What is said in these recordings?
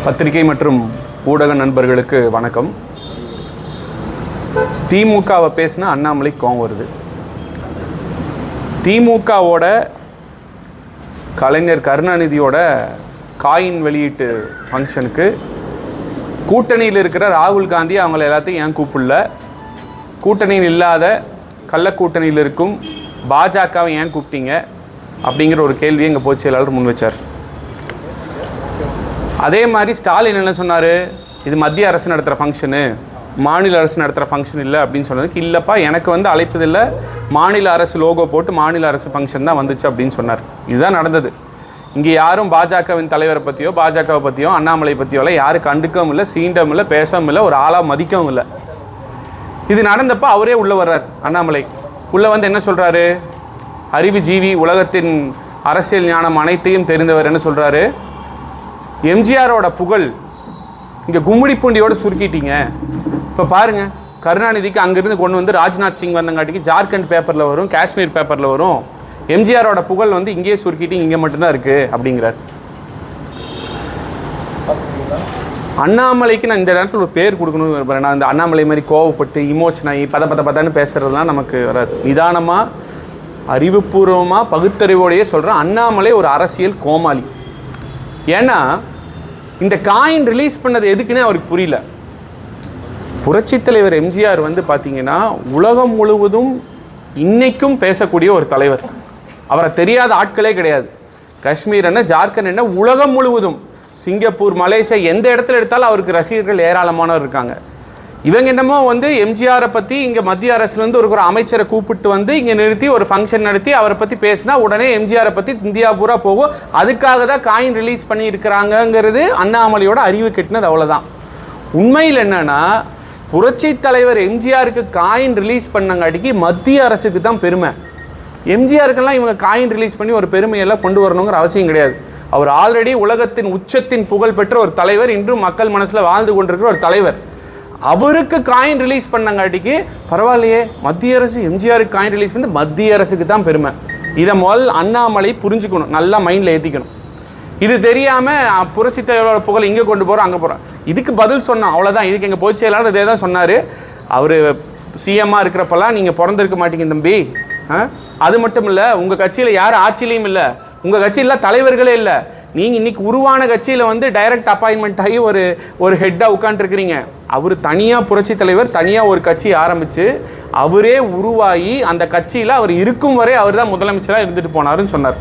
பத்திரிகை மற்றும் ஊடக நண்பர்களுக்கு வணக்கம். திமுகவை பேசினா அண்ணாமலை கோவம் வருது. திமுகவோட கலைஞர் கருணாநிதியோட காயின் வெளியீட்டு ஃபங்க்ஷனுக்கு கூட்டணியில் இருக்கிற ராகுல் காந்தி அவங்கள எல்லாத்தையும் ஏன் கூப்பிடல, கூட்டணியில் இல்லாத கள்ள கூட்டணியில் இருக்கும் பாஜகவை ஏன் கூப்பிட்டீங்க அப்படிங்கிற ஒரு கேள்வியை எங்கள் பொதுச் செயலாளர் முன் வச்சார். அதே மாதிரி ஸ்டாலின் என்ன சொன்னார், இது மத்திய அரசு நடத்துகிற ஃபங்க்ஷனு, மாநில அரசு நடத்துகிற ஃபங்க்ஷன் இல்லை அப்படின்னு சொன்னதுக்கு, இல்லைப்பா எனக்கு வந்து அழைப்பதில்லை, மாநில அரசு லோகோ போட்டு மாநில அரசு ஃபங்க்ஷன் தான் வந்துச்சு அப்படின்னு சொன்னார். இதுதான் நடந்தது. இங்கே யாரும் பாஜகவின் தலைவரை பற்றியோ பாஜகவை பற்றியோ அண்ணாமலை பற்றியோலாம் யாரும் கண்டுக்கவும் இல்லை, சீண்டவும் இல்லை, பேசவும் இல்லை, ஒரு ஆளாக மதிக்கவும் இல்லை. இது நடந்தப்போ அவரே உள்ளே வர்றார். அண்ணாமலை உள்ளே வந்து என்ன சொல்கிறாரு, அறிவுஜீவி, உலகத்தின் அரசியல் ஞானம் அனைத்தையும் தெரிந்தவர் என்ன சொல்கிறாரு, எம்ஜிஆரோட புகழ் இங்கே கும்மிடி பூண்டியோடு சுருக்கிட்டீங்க. இப்போ பாருங்கள், கருணாநிதிக்கு அங்கேருந்து கொண்டு வந்து ராஜ்நாத் சிங் வந்தங்காட்டிக்கு ஜார்க்கண்ட் பேப்பரில் வரும், காஷ்மீர் பேப்பரில் வரும், எம்ஜிஆரோட புகழ் வந்து இங்கேயே சுருக்கிட்டு இங்கே மட்டும்தான் இருக்குது அப்படிங்கிறார். அண்ணாமலைக்கு நான் இந்த நேரத்தில் ஒரு பேர் கொடுக்கணும்னு விரும்புகிறேன். நான் இந்த அண்ணாமலை மாதிரி கோவப்பட்டு இமோஷன் ஆகி பதன்னு பேசுகிறதுலாம் நமக்கு வராது. நிதானமாக அறிவுபூர்வமாக பகுத்தறிவோடையே சொல்கிறேன், அண்ணாமலை ஒரு அரசியல் கோமாளி. ஏன்னா இந்த காயின் ரிலீஸ் பண்ணது எதுக்குன்னு அவருக்கு புரியல. புரட்சித் தலைவர் எம்ஜிஆர் வந்து பார்த்தீங்கன்னா உலகம் முழுவதும் இன்னைக்கும் பேசக்கூடிய ஒரு தலைவர். அவரை தெரியாத ஆட்களே கிடையாது. காஷ்மீர் என்ன, ஜார்க்கண்ட் என்ன, உலகம் முழுவதும், சிங்கப்பூர், மலேசியா, எந்த இடத்துல எடுத்தாலும் அவருக்கு ரசிகர்கள் ஏராளமானவர் இருக்காங்க. இவங்க என்னமோ வந்து எம்ஜிஆரை பற்றி இங்கே மத்திய அரசுலேருந்து ஒரு அமைச்சரை கூப்பிட்டு வந்து இங்கே நிறுத்தி ஒரு ஃபங்க்ஷன் நடத்தி அவரை பற்றி பேசினா உடனே எம்ஜிஆரை பற்றி இந்தியா பூரா போகும். அதுக்காக தான் காயின் ரிலீஸ் பண்ணி இருக்கிறாங்கங்கிறது அண்ணாமலையோட அறிவு கெட்டினது. அவ்வளோதான். உண்மையில் என்னன்னா, புரட்சி தலைவர் எம்ஜிஆருக்கு காயின் ரிலீஸ் பண்ணங்காட்டிக்கு மத்திய அரசுக்கு தான் பெருமை. எம்ஜிஆருக்கெல்லாம் இவங்க காயின் ரிலீஸ் பண்ணி ஒரு பெருமையெல்லாம் கொண்டு வரணுங்கிற அவசியம் கிடையாது. அவர் ஆல்ரெடி உலகத்தின் உச்சத்தின் புகழ் பெற்ற ஒரு தலைவர், இன்றும் மக்கள் மனசில் வாழ்ந்து கொண்டிருக்கிற ஒரு தலைவர். அவருக்கு காயின் ரிலீஸ் பண்ணங்காட்டிக்கு பரவாயில்லையே, மத்திய அரசு எம்ஜிஆருக்கு காயின் ரிலீஸ் பண்ணி மத்திய அரசுக்கு தான் பெருமை. இதை முதல் அண்ணாமலை புரிஞ்சுக்கணும், நல்லா மைண்டில் ஏற்றிக்கணும். இது தெரியாமல் புரட்சி தலைவரோட புகழ் இங்கே கொண்டு போகிறோம் அங்கே போகிறோம். இதுக்கு பதில் சொன்னோம், அவ்வளோதான். இதுக்கு எங்கள் பொதுச் செயலாளர் இதே தான் சொன்னார். அவர் சிஎம்மாக இருக்கிறப்பெல்லாம் நீங்கள் பிறந்திருக்க மாட்டீங்க தம்பி. அது மட்டும் இல்லை, உங்கள் கட்சியில் யார் ஆட்சியிலையும் இல்லை, உங்கள் கட்சியில் தலைவர்களே இல்லை. நீங்கள் இன்றைக்கி உருவான கட்சியில் வந்து டைரக்ட் அப்பாயின்மெண்ட் ஆகி ஒரு ஹெட்டாக உட்காந்துருக்கிறீங்க. அவர் தனியாக புரட்சி தலைவர் தனியாக ஒரு கட்சி ஆரம்பித்து அவரே உருவாகி அந்த கட்சியில் அவர் இருக்கும் வரை அவர் தான் முதலமைச்சராக இருந்துட்டு போனாருன்னு சொன்னார்.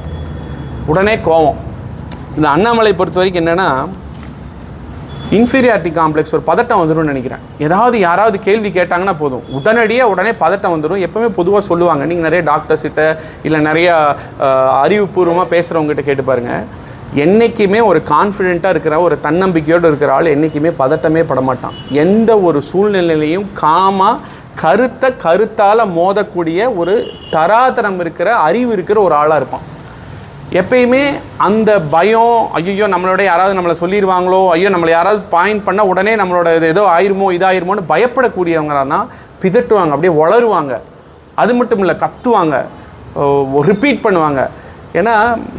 உடனே கோவம். இந்த அண்ணாமலை பொறுத்த வரைக்கும் என்னென்னா, இன்ஃபீரியாரிட்டி காம்ப்ளெக்ஸ், ஒரு பதட்டம் வந்துடும் நினைக்கிறேன். யாராவது கேள்வி கேட்டாங்கன்னா போதும் உடனே பதட்டம் வந்துடும். எப்போவுமே பொதுவாக சொல்லுவாங்க, நீங்கள் நிறைய டாக்டர்ஸ்கிட்ட இல்லை நிறையா அறிவுபூர்வமாக பேசுகிறவங்ககிட்ட கேட்டு பாருங்கள், என்றைக்குமே ஒரு கான்ஃபிடென்ட்டாக இருக்கிற ஒரு தன்னம்பிக்கையோடு இருக்கிற ஆள் என்றைக்குமே பதட்டமே படமாட்டான். எந்த ஒரு சூழ்நிலையிலையும் கருத்தால் மோதக்கூடிய ஒரு தராதரம் இருக்கிற அறிவு இருக்கிற ஒரு ஆளாக இருப்பான். எப்பயுமே அந்த பயம், ஐயோ நம்மளோட யாராவது நம்மளை சொல்லிடுவாங்களோ, ஐயோ நம்மளை யாராவது பாயிண்ட் பண்ணால் உடனே நம்மளோட ஏதோ ஆயிருமோ இதாயிருமோன்னு பயப்படக்கூடியவங்களாக தான் பிதட்டுவாங்க, அப்படியே வளருவாங்க. அது மட்டும் இல்லை, கத்துவாங்க, ரிப்பீட் பண்ணுவாங்க. ஏன்னா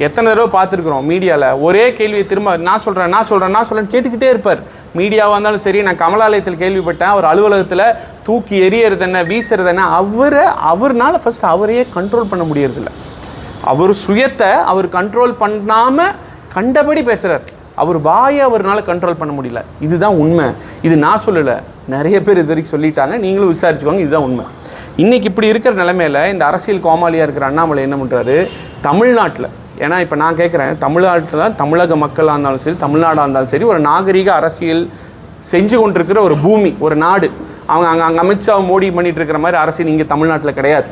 எத்தனை தடவை பார்த்துருக்குறோம் மீடியாவில் ஒரே கேள்வியை திரும்ப நான் சொல்கிறேன் கேட்டுக்கிட்டே இருப்பார். மீடியாவாக இருந்தாலும் சரி, நான் கமலாலயத்தில் கேள்விப்பட்டேன், அவர் அலுவலகத்தில் தூக்கி எறியறது என்ன வீசுறது என்ன, அவர்னால ஃபஸ்ட் அவரையே கண்ட்ரோல் பண்ண முடியறதில்ல. அவர் சுயத்தை அவர் கண்ட்ரோல் பண்ணாமல் கண்டபடி பேசுகிறார். அவர் வாயை அவர்னால கண்ட்ரோல் பண்ண முடியல. இதுதான் உண்மை. இது நான் சொல்லலை, நிறைய பேர் இது வரைக்கும் சொல்லிட்டாங்க, நீங்களும் விசாரிச்சுக்கோங்க. இதுதான் உண்மை. இன்றைக்கி இப்படி இருக்கிற நிலைமையில் இந்த அரசியல் கோமாளியாக இருக்கிற அண்ணாமலை என்ன பண்ணுறாரு, தமிழ்நாட்டில், ஏன்னா இப்போ நான் கேட்குறேன், தமிழ்நாட்டில் தமிழக மக்களாக இருந்தாலும் சரி, தமிழ்நாடாக இருந்தாலும் சரி, ஒரு நாகரீக அரசியல் செஞ்சு கொண்டிருக்கிற ஒரு பூமி, ஒரு நாடு. அங்கே அமித்ஷா மோடி பண்ணிகிட்டு இருக்கிற மாதிரி அரசியல் இங்கே தமிழ்நாட்டில் கிடையாது.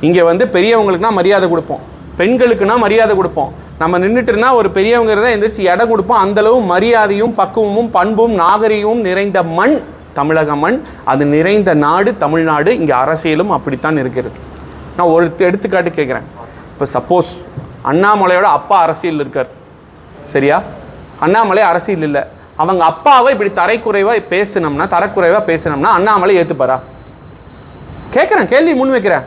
இங்கே வந்து பெரியவங்களுக்குனா மரியாதை கொடுப்போம், பெண்களுக்குனா மரியாதை கொடுப்போம். நம்ம நின்றுட்டுனா ஒரு பெரியவங்க இருந்தால் எந்திரிச்சு இடம் கொடுப்போம். அந்தளவு மரியாதையும் பக்குவமும் பண்பும் நாகரிகமும் நிறைந்த மண் தமிழக மண். அது நிறைந்த நாடு தமிழ்நாடு. இங்கே அரசியலும் அப்படித்தான் இருக்கிறது. நான் ஒரு எடுத்துக்காட்டு கேட்குறேன். இப்போ சப்போஸ் அண்ணாமலையோட அப்பா அரசியல் இருக்கார், சரியா? அண்ணாமலை அரசியல் இல்லை. அவங்க அப்பாவை இப்படி தரக்குறைவாக பேசினோம்னா அண்ணாமலை ஏற்றுப்பாரா? கேட்குறேன், கேள்வி முன் வைக்கிறேன்.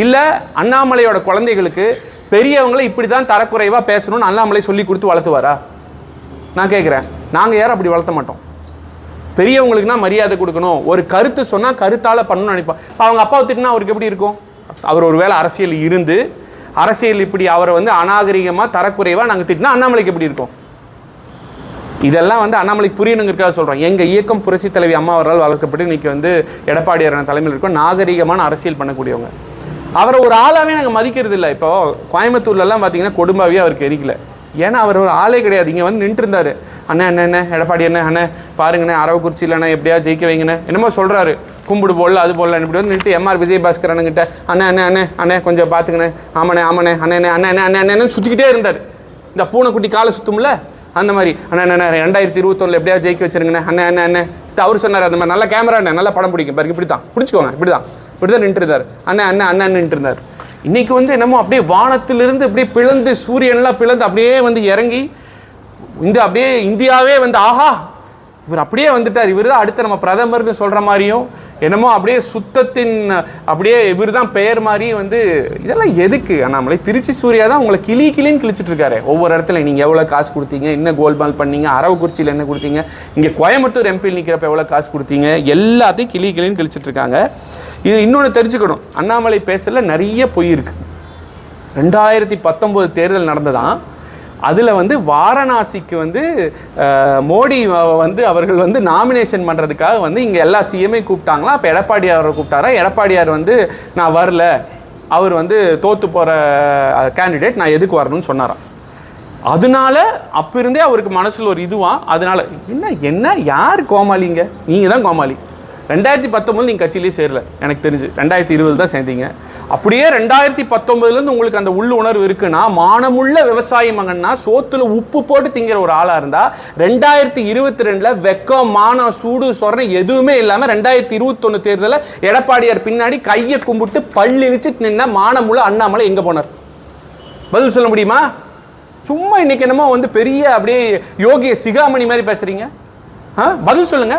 இல்லை அண்ணாமலையோட குழந்தைகளுக்கு பெரியவங்களை இப்படி தான் தரக்குறைவாக பேசணும்னு அண்ணாமலை சொல்லி கொடுத்து வளர்த்துவாரா? நான் கேட்குறேன். நாங்கள் யாரும் அப்படி வளர்த்த மாட்டோம். பெரியவங்களுக்குனா மரியாதை கொடுக்கணும், ஒரு கருத்து சொன்னால் கருத்தால் பண்ணணும்னு நினைப்போம். அவங்க அப்பாவை திட்டினா அவருக்கு எப்படி இருக்கும்? அவர் ஒரு வேளை அரசியல் இருந்து அரசியல் இப்படி அவரை வந்து அநாகரிகமாக தரக்குறைவாக நாங்கள் திட்டினா அண்ணாமலைக்கு எப்படி இருக்கும்? இதெல்லாம் வந்து அண்ணாமலைக்கு புரியணுங்கிறதுக்காக சொல்கிறோம். எங்கள் இயக்கம் புரட்சி தலைவி அம்மா அவரால் வளர்க்கப்பட்டு இன்றைக்கி வந்து எடப்பாடியார் தலைமையில் இருக்கோம். நாகரிகமான அரசியல் பண்ணக்கூடியவங்க. அவரை ஒரு ஆளாகவே நாங்கள் மதிக்கிறது இல்லை. இப்போ கோயம்புத்தூர்லலாம் பார்த்தீங்கன்னா கொடும்பாவே அவருக்கு எரிக்கல. ஏன்னா அவர் ஒரு ஆளே கிடையாது. இங்கே வந்து நின்றுருந்தார். அண்ணே என்ன எடப்பாடி அண்ணே பாருங்கண்ணே அரவக்குறிச்சி இல்லைண்ணே எப்படியா ஜெயிக்க வைங்கண்ணே என்னமோ சொல்கிறாரு. கும்பிடு போடல அது போடல இப்படி வந்து நின்று எம்ஆர் விஜயபாஸ்கர் அண்ணங்கிட்ட அண்ணே கொஞ்சம் பார்த்துக்கண்ணே ஆமாண்ணே அண்ணே சுற்றிக்கிட்டே இருந்தார். இந்த பூனைக்குட்டி காலை சுற்றும்ல அந்த மாதிரி அண்ணே 2021 எப்படியா ஜெயிக்க வச்சுருங்கண்ணே அண்ணே அவர் சொன்னார். அந்த மாதிரி நல்ல கேமராண்ணே நல்லா படம் பிடிக்கும் பாருங்க, இப்படி தான் பிடிச்சிக்கோங்க, இப்படி தான் நின்றுருந்தார். அண்ணே நின்றுருந்தார். இன்றைக்கி வந்து என்னமோ அப்படியே வானத்திலிருந்து அப்படியே பிளந்து சூரியன்லாம் பிளந்து அப்படியே வந்து இறங்கி அப்படியே இந்தியாவே வந்து ஆஹா இவர் அப்படியே வந்துட்டார், இவர் தான் அடுத்த நம்ம பிரதமர்னு சொல்கிற மாதிரியும் என்னமோ அப்படியே சுத்தத்தின் அப்படியே இவர் தான் பெயர் மாதிரி வந்து இதெல்லாம் எதுக்கு? அண்ணாமலை திருச்சி சூர்யா தான் உங்களை கிளின்னு கிழிச்சிட்டு இருக்காரு. ஒவ்வொரு இடத்துல நீங்கள் எவ்வளோ காசு கொடுத்தீங்க, என்ன கோல்மால் பண்ணீங்க, அரவக்குறிச்சியில் என்ன கொடுத்தீங்க, இங்கே கோயம்புத்தூர் எம்பியில் நிற்கிறப்ப எவ்வளோ காசு கொடுத்தீங்க, எல்லாத்தையும் கிளின்னு கிழிச்சிட்டு இருக்காங்க. இது இன்னொன்று தெரிஞ்சுக்கணும். அண்ணாமலை பேசல நிறைய பொய் இருக்குது. 2019 தேர்தல் நடந்ததான். அதில் வந்து வாரணாசிக்கு வந்து மோடி வந்து அவர்கள் வந்து நாமினேஷன் பண்ணுறதுக்காக வந்து இங்கே எல்லா சிஎம்ஐ கூப்பிட்டாங்களா. அப்போ எடப்பாடியாரை கூப்பிட்டாரா. எடப்பாடியார் வந்து நான் வரல, அவர் வந்து தோற்று போகிற கேண்டிடேட், நான் எதுக்கு வரணும்னு சொன்னாராம். அதனால அப்போ இருந்தே அவருக்கு மனசில் ஒரு இதுவான். அதனால என்ன யார் கோமாளிங்க? நீங்கள் தான் கோமாளி. 2019 நீங்கள் கட்சியிலே சேரல, எனக்கு தெரிஞ்சு 2020 தான் சேர்ந்தீங்க. அப்படியே 2019 உங்களுக்கு அந்த உள்ள உணர்வு இருக்குன்னா, மானமுள்ள விவசாயி மகன்னா சோத்துல உப்பு போட்டு திங்கிற ஒரு ஆளா இருந்தா 2022 வெக்கம் மானம் சூடு சொரணை எதுவுமே இல்லாம 2021 தேர்தலில் எடப்பாடியார் பின்னாடி கையை கும்பிட்டு பள்ளி இழிச்சிட்டு நின்ன மானமுள்ள அண்ணாமலை எங்க போனார்? பதில் சொல்ல முடியுமா? சும்மா இன்னைக்கு என்னமோ வந்து பெரிய அப்படியே யோகிய சிகாமணி மாதிரி பேசுறீங்க. பதில் சொல்லுங்க.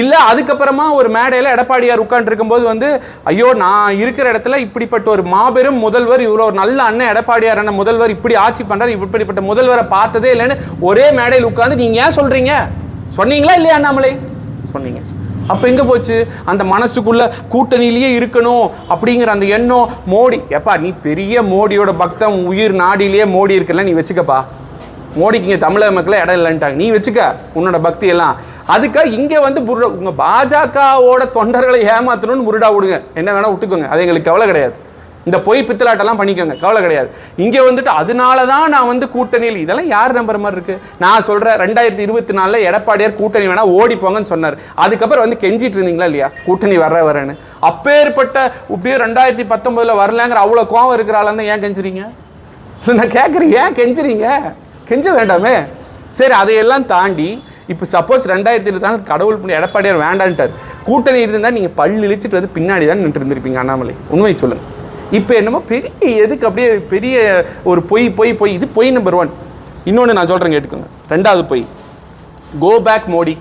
இல்லை அதுக்கப்புறமா ஒரு மேடையில் எடப்பாடியார் உட்காந்து இருக்கும்போது வந்து ஐயோ நான் இருக்கிற இடத்துல இப்படிப்பட்ட ஒரு மாபெரும் முதல்வர், இவ்வளோ ஒரு நல்ல அண்ணன் எடப்பாடியார் அண்ணன் முதல்வர் இப்படி ஆட்சி பண்ணுறாரு, இப்படிப்பட்ட முதல்வரை பார்த்ததே இல்லைன்னு ஒரே மேடையில் உட்காந்து நீங்கள் ஏன் சொல்கிறீங்க? சொன்னீங்களா இல்லையா அண்ணாமலை? சொன்னீங்க. அப்போ எங்கே போச்சு அந்த மனசுக்குள்ள கூட்டணியிலேயே இருக்கணும் அப்படிங்கிற அந்த எண்ணம்? மோடி எப்பா நீ பெரிய மோடியோட பக்தம், உயிர் நாடிலேயே மோடி இருக்குல்ல, நீ வச்சுக்கப்பா. மோடிக்கு இங்கே தமிழக மக்களை இடம் இல்லைன்ட்டாங்க, நீ வச்சுக்க உன்னோட பக்தி எல்லாம். அதுக்காக இங்கே வந்து உங்கள் பாஜகவோட தொண்டர்களை ஏமாத்தணும்னு முருடா விடுங்க, என்ன வேணால் விட்டுக்கோங்க, அது எங்களுக்கு கவலை கிடையாது. இந்த பொய் பித்தலாட்டெல்லாம் பண்ணிக்கோங்க, கவலை கிடையாது. இங்கே வந்துட்டு அதனால தான் நான் வந்து கூட்டணியில் இதெல்லாம் யார் நம்புற மாதிரி இருக்குது? நான் சொல்கிறேன் 2024 எடப்பாடியார் கூட்டணி வேணால் ஓடி போங்கன்னு சொன்னார். அதுக்கப்புறம் வந்து கெஞ்சிட்டு இருந்தீங்களா இல்லையா கூட்டணி வரேன்னு? அப்பேற்பட்ட இப்படியே 2019 வரலங்கிற அவ்வளோ கோவம் இருக்கிறாள் தான் ஏன் கெஞ்சுறீங்க? நான் கேட்குறேன், ஏன் கெஞ்சுறீங்க? கெஞ்ச வேண்டாமே. சரி, அதையெல்லாம் தாண்டி இப்போ சப்போஸ் 2024 கடவுள் பண்ணி எடப்பாடியார் வேண்டான்ட்டார், கூட்டணி இருந்தால் நீங்கள் பள்ளி இழிச்சிட்டு வந்து பின்னாடி தான் நின்று இருந்திருப்பீங்க அண்ணாமலை. உண்மை சொல்லுங்கள். இப்போ என்னமோ பெரிய எதுக்கு அப்படியே பெரிய ஒரு பொய் இது பொய் நம்பர் 1. இன்னொன்று நான் சொல்கிறேன் கேட்டுக்கோங்க. 2வது பொய், கோ பேக் மோடி,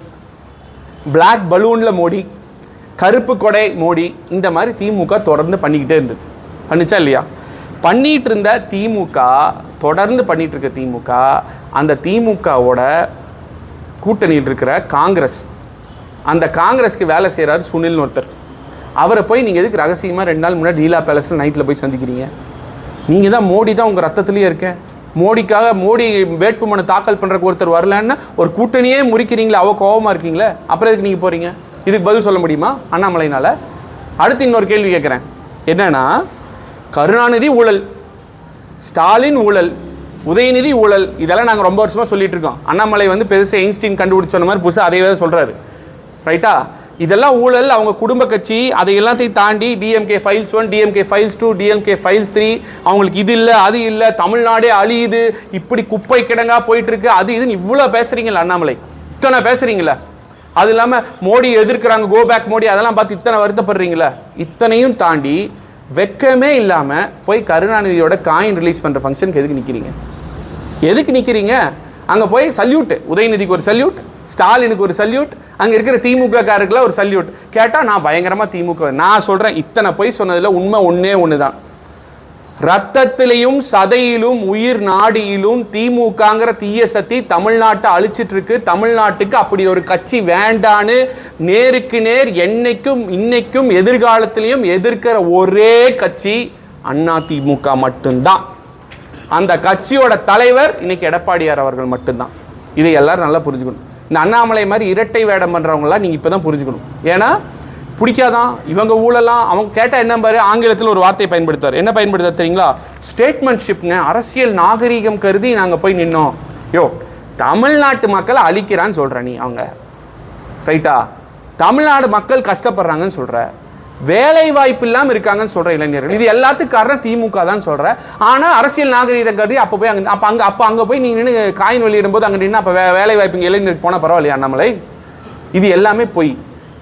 பிளாக் பலூனில் மோடி, கருப்பு கொடை மோடி, இந்த மாதிரி திமுக தொடர்ந்து பண்ணிக்கிட்டே இருந்தது. பண்ணிச்சா இல்லையா? பண்ணிகிட்டு இருந்த திமுக, தொடர்ந்து பண்ணிகிட்டு இருக்க திமுக, அந்த திமுகவோட கூட்டணியில் இருக்கிற காங்கிரஸ், அந்த காங்கிரஸ்க்கு வேலை செய்கிறார் சுனில்னு ஒருத்தர். அவரை போய் நீங்கள் எதுக்கு ரகசியமாக 2 நாள் முன்னாடி லீலா பேலஸில் நைட்டில் போய் சந்திக்கிறீங்க? நீங்கள் தான் மோடி தான் உங்கள் ரத்தத்துலேயே இருக்கேன். மோடிக்காக மோடி வேட்புமனு தாக்கல் பண்ணுறக்கு ஒருத்தர் வரலன்னா ஒரு கூட்டணியே முறிக்கிறீங்களே, அவ கோபமாக இருக்கீங்களே, அப்புறம் எதுக்கு நீங்கள் போகிறீங்க? இதுக்கு பதில் சொல்ல முடியுமா அண்ணாமலைனால்? அடுத்து இன்னொரு கேள்வி கேட்குறேன். என்னன்னா, கருணாநிதி ஊழல், ஸ்டாலின் ஊழல், உதயநிதி ஊழல், இதெல்லாம் நாங்கள் ரொம்ப வருஷமாக சொல்லிட்டு இருக்கோம். அண்ணாமலை வந்து பெருசாக ஐன்ஸ்டீன் கண்டுபிடிச்ச மாதிரி புதுசாக அதே தான் சொல்கிறாரு, ரைட்டா? இதெல்லாம் ஊழல், அவங்க குடும்ப கட்சி, அதை எல்லாத்தையும் தாண்டி DMK files 1, DMK files 2, DMK files 3, அவங்களுக்கு இது இல்லை அது இல்லை, தமிழ்நாடே அழியுது, இப்படி குப்பை கிடங்கா போயிட்டு இருக்கு, அது இதுன்னு இவ்வளோ பேசுறீங்களா அண்ணாமலை? இத்தனை பேசுறீங்களா? அது இல்லாமல் மோடி எதிர்க்கிறாங்க, கோ பேக் மோடி, அதெல்லாம் பார்த்து இத்தனை வருத்தப்படுறீங்களா? இத்தனையும் தாண்டி வெக்கமே இல்லாமல் போய் கருணாநிதியோட காயின் ரிலீஸ் பண்ணுற ஃபங்க்ஷனுக்கு எதுக்கு நிற்கிறீங்க? எதுக்கு நிற்கிறீங்க? அங்கே போய் சல்யூட், உதயநிதிக்கு ஒரு சல்யூட், ஸ்டாலினுக்கு ஒரு சல்யூட், அங்கே இருக்கிற திமுக காருக்குலாம் ஒரு சல்யூட். கேட்டால் நான் பயங்கரமாக திமுக. நான் சொல்கிறேன், இத்தனை போய் சொன்னதில் உண்மை ஒன்றே ஒன்று தான். ரத்தத்திலையும் சதையிலும் உயிர் நாடியிலும் திமுகங்கிற தீய சக்தி தமிழ்நாட்டை அழிச்சிட்டு இருக்கு. தமிழ்நாட்டுக்கு அப்படி ஒரு கட்சி வேண்டான்னு நேருக்கு நேர் என்னைக்கும் இன்னைக்கும் எதிர்காலத்திலையும் எதிர்க்கிற ஒரே கட்சி அதிமுக மட்டும்தான். அந்த கட்சியோட தலைவர் இன்னைக்கு எடப்பாடியார் அவர்கள் மட்டும்தான். இதை எல்லாரும் நல்லா புரிஞ்சுக்கணும். இந்த அண்ணாமலை மாதிரி இரட்டை வேடம் பண்றவங்களாம் நீங்க இப்பதான் புரிஞ்சுக்கணும். ஏன்னா பிடிக்காதான் இவங்க ஊழலாம். அவங்க கேட்டால் என்ன பாரு, ஆங்கிலத்தில் ஒரு வார்த்தையை பயன்படுத்தார். என்ன பயன்படுத்தார் தெரியுங்களா? ஸ்டேட்மெண்ட்ஷிப்ங்க. அரசியல் நாகரீகம் கருதி நாங்கள் போய் நின்னோம். தமிழ்நாட்டு மக்களை அழிக்கிறான்னு சொல்கிற நீ, அவங்க ரைட்டா? தமிழ்நாடு மக்கள் கஷ்டப்படுறாங்கன்னு சொல்கிற, வேலை வாய்ப்பு இல்லாமல் இருக்காங்கன்னு சொல்கிற இளைஞர்கள், இது எல்லாத்துக்கும் காரணம் திமுக தான் சொல்கிற. ஆனால் அரசியல் நாகரீகம் கருதி அப்போ போய் அங்கே போய் நீ நின்று காயின் வெளியிடும் போது அங்கே நின்று அப்போ வேலை வாய்ப்பு இளைஞருக்கு போனால் பரவாயில்லையா அண்ணாமலை? இது எல்லாமே பொய்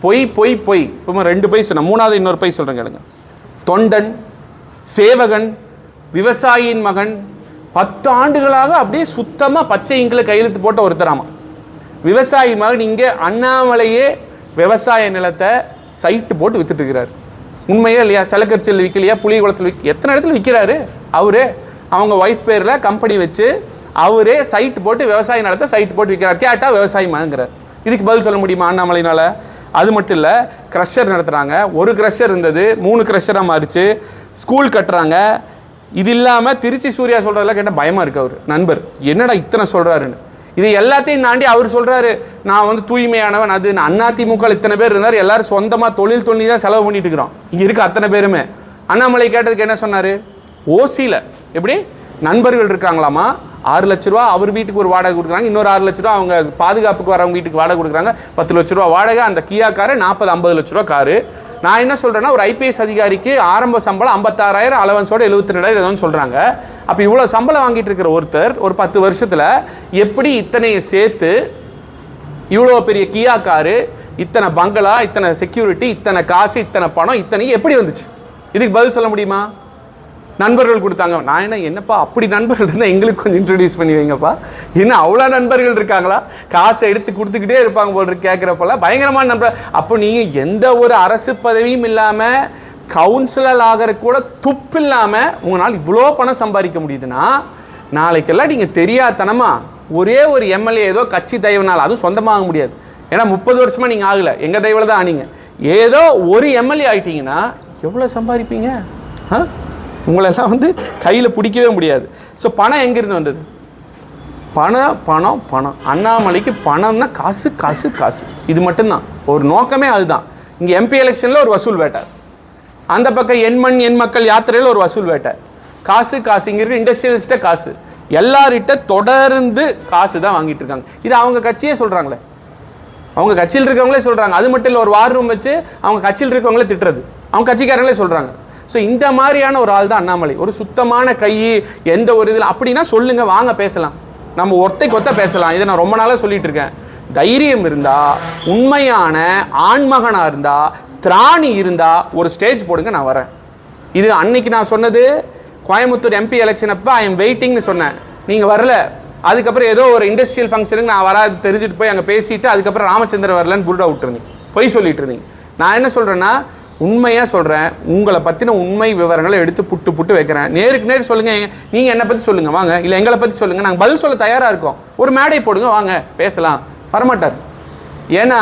பொய் பொய் பொய். இப்போ 2 பொய் சொன்ன, 3வது இன்னொரு பொய் சொல்கிறேன் கேளுங்க. தொண்டன், சேவகன், விவசாயியின் மகன், 10 ஆண்டுகளாக அப்படியே சுத்தமாக பச்சை இங்கில் கையெழுத்து போட்ட ஒருத்தராமா. விவசாயி மகன் இங்கே அண்ணாமலையே விவசாய நிலத்தை சைட்டு போட்டு வித்துட்டு இருக்கிறார். உண்மையே இல்லையா? செலக்கரிச்சல் விற்கலையா? புளியகுளத்தில் எத்தனை இடத்துல விற்கிறாரு அவரே. அவங்க ஒய்ஃப் பேரில் கம்பெனி வச்சு அவரே சைட்டு போட்டு விவசாய நிலத்தை சைட்டு போட்டு விற்கிறார். கேட்டால் விவசாயி மகங்கிறார். இதுக்கு பதில் சொல்ல முடியுமா அண்ணாமலையினால்? அது மட்டும் இல்லை, க்ரஷர் நடத்துகிறாங்க. ஒரு க்ரஷர் இருந்தது 3 க்ரஷராக மாறிச்சு. ஸ்கூல் கட்டுறாங்க. இது இல்லாமல் திருச்சி சூர்யா சொல்கிறதெல்லாம் கேட்டால் பயமாக இருக்குது. அவர் நண்பர் என்னடா இத்தனை சொல்கிறாருன்னு. இது எல்லாத்தையும் தாண்டி அவர் சொல்கிறாரு நான் வந்து தூய்மையானவன். அது அதிமுக இத்தனை பேர் இருந்தார், எல்லாரும் சொந்தமாக தொழில் தொண்ணி தான் செலவு பண்ணிட்டு இருக்கிறோம். இங்கே இருக்க அத்தனை பேருமே. அண்ணாமலை கேட்டதுக்கு என்ன சொன்னார்? ஓசியில் எப்படி நண்பர்கள் இருக்காங்களாமா, 6 லட்ச ரூபா அவர் வீட்டுக்கு ஒரு வாடகை கொடுக்குறாங்க, இன்னொரு 6 லட்ச ரூபா அவங்க பாதுகாப்புக்கு வரவங்க வீட்டுக்கு வாடகை கொடுக்குறாங்க, 10 லட்ச ரூபா வாடகை. அந்த கியா காரு 40-50 லட்ச ரூபா காரு. நான் என்ன சொல்கிறேன்னா, ஒரு ஐபிஎஸ் அதிகாரிக்கு ஆரம்ப சம்பளம் 56,000, அலவன்ஸோட 72,000 ஏதோன்னு சொல்கிறாங்க. அப்போ இவ்வளோ சம்பளம் வாங்கிட்டு இருக்கிற ஒருத்தர் ஒரு 10 வருஷத்தில் எப்படி இத்தனையை சேர்த்து இவ்வளோ பெரிய கியா காரு, இத்தனை பங்களா, இத்தனை செக்யூரிட்டி, இத்தனை காசு, இத்தனை பணம், இத்தனை எப்படி வந்துச்சு? இதுக்கு பதில் சொல்ல முடியுமா? நண்பர்கள் கொடுத்தாங்க. நான் என்னப்பா அப்படி நண்பர்கள் இருந்தால் எங்களுக்கு கொஞ்சம் இன்ட்ரடியூஸ் பண்ணி வைங்கப்பா. என்ன அவ்வளோ நண்பர்கள் இருக்காங்களா? காசை எடுத்து கொடுத்துக்கிட்டே இருப்பாங்க போல கேட்குறப்பெல்லாம் பயங்கரமான நண்பர். அப்போ நீங்கள் எந்த ஒரு அரசு பதவியும் இல்லாமல் கவுன்சிலர் ஆகிற கூட துப்பு இல்லாமல் உங்களால் இவ்வளோ பணம் சம்பாதிக்க முடியுதுன்னா, நாளைக்கெல்லாம் நீங்கள் தெரியாதனமா ஒரே ஒரு எம்எல்ஏ ஏதோ கட்சி தயவுனால், அதுவும் சொந்தமாக முடியாது. ஏன்னா 30 வருஷமாக நீங்கள் ஆகலை, எங்கள் தயவில் தான் ஆனீங்க. ஏதோ ஒரு எம்எல்ஏ ஆகிட்டீங்கன்னா எவ்வளோ சம்பாதிப்பீங்க? உங்களெல்லாம் வந்து கையில் பிடிக்கவே முடியாது. ஸோ பணம் எங்கேருந்து வந்தது? பணம் பணம் பணம். அண்ணாமலைக்கு பணம்னா காசு காசு காசு. இது மட்டும்தான் ஒரு நோக்கமே. அதுதான். இங்கே எம்பி எலெக்ஷனில் ஒரு வசூல் வேட்டார், அந்த பக்கம் எண் மக்கள் யாத்திரையில் ஒரு வசூல் வேட்டார். காசு காசு. இங்கே இருக்க இண்டஸ்ட்ரியலிஸ்ட்டை காசு, எல்லார்கிட்ட தொடர்ந்து காசு தான் வாங்கிட்டு இருக்காங்க. இது அவங்க கட்சியே சொல்கிறாங்களே, அவங்க கட்சியில் இருக்கவங்களே சொல்கிறாங்க. அது மட்டும் இல்லை, ஒரு வார் ரூம் வச்சு அவங்க கட்சியில் இருக்கவங்களே திட்டுறது அவங்க கட்சிக்காரங்களே சொல்கிறாங்க. ஸோ இந்த மாதிரியான ஒரு ஆள் தான் அண்ணாமலை. ஒரு சுத்தமான கை, எந்த ஒரு இதில் அப்படின்னா சொல்லுங்கள், வாங்க பேசலாம், நம்ம ஒத்தைக்கு பேசலாம். இதை நான் ரொம்ப நாளாக சொல்லிட்டு இருக்கேன். தைரியம் இருந்தால், உண்மையான ஆண்மகனாக இருந்தால், திராணி இருந்தால் ஒரு ஸ்டேஜ் போடுங்க, நான் வரேன். இது அன்னைக்கு நான் சொன்னது கோயம்புத்தூர் எம்பி எலெக்ஷன் அப்போ ஐ எம் வெயிட்டிங்னு சொன்னேன். நீங்கள் வரல. அதுக்கப்புறம் ஏதோ ஒரு இண்டஸ்ட்ரியல் ஃபங்க்ஷனுக்கு நான் வராது தெரிஞ்சுட்டு போய் அங்கே பேசிட்டு அதுக்கப்புறம் ராமச்சந்திரன் வரலன்னு புருடா விட்டுருந்தீங்க, பொய் சொல்லிட்டு இருந்தீங்க. நான் என்ன சொல்கிறேன்னா, உண்மையாக சொல்கிறேன். உங்களை பற்றின உண்மை விவரங்களை எடுத்து புட்டு வைக்கிறேன். நேருக்கு நேர் சொல்லுங்கள். நீங்கள் என்னை பற்றி சொல்லுங்கள் வாங்க, இல்லை எங்களை பற்றி சொல்லுங்கள், நாங்கள் பதில் சொல்ல தயாராக இருக்கோம். ஒரு மேடை போடுங்க, வாங்க பேசலாம். வரமாட்டார். ஏன்னா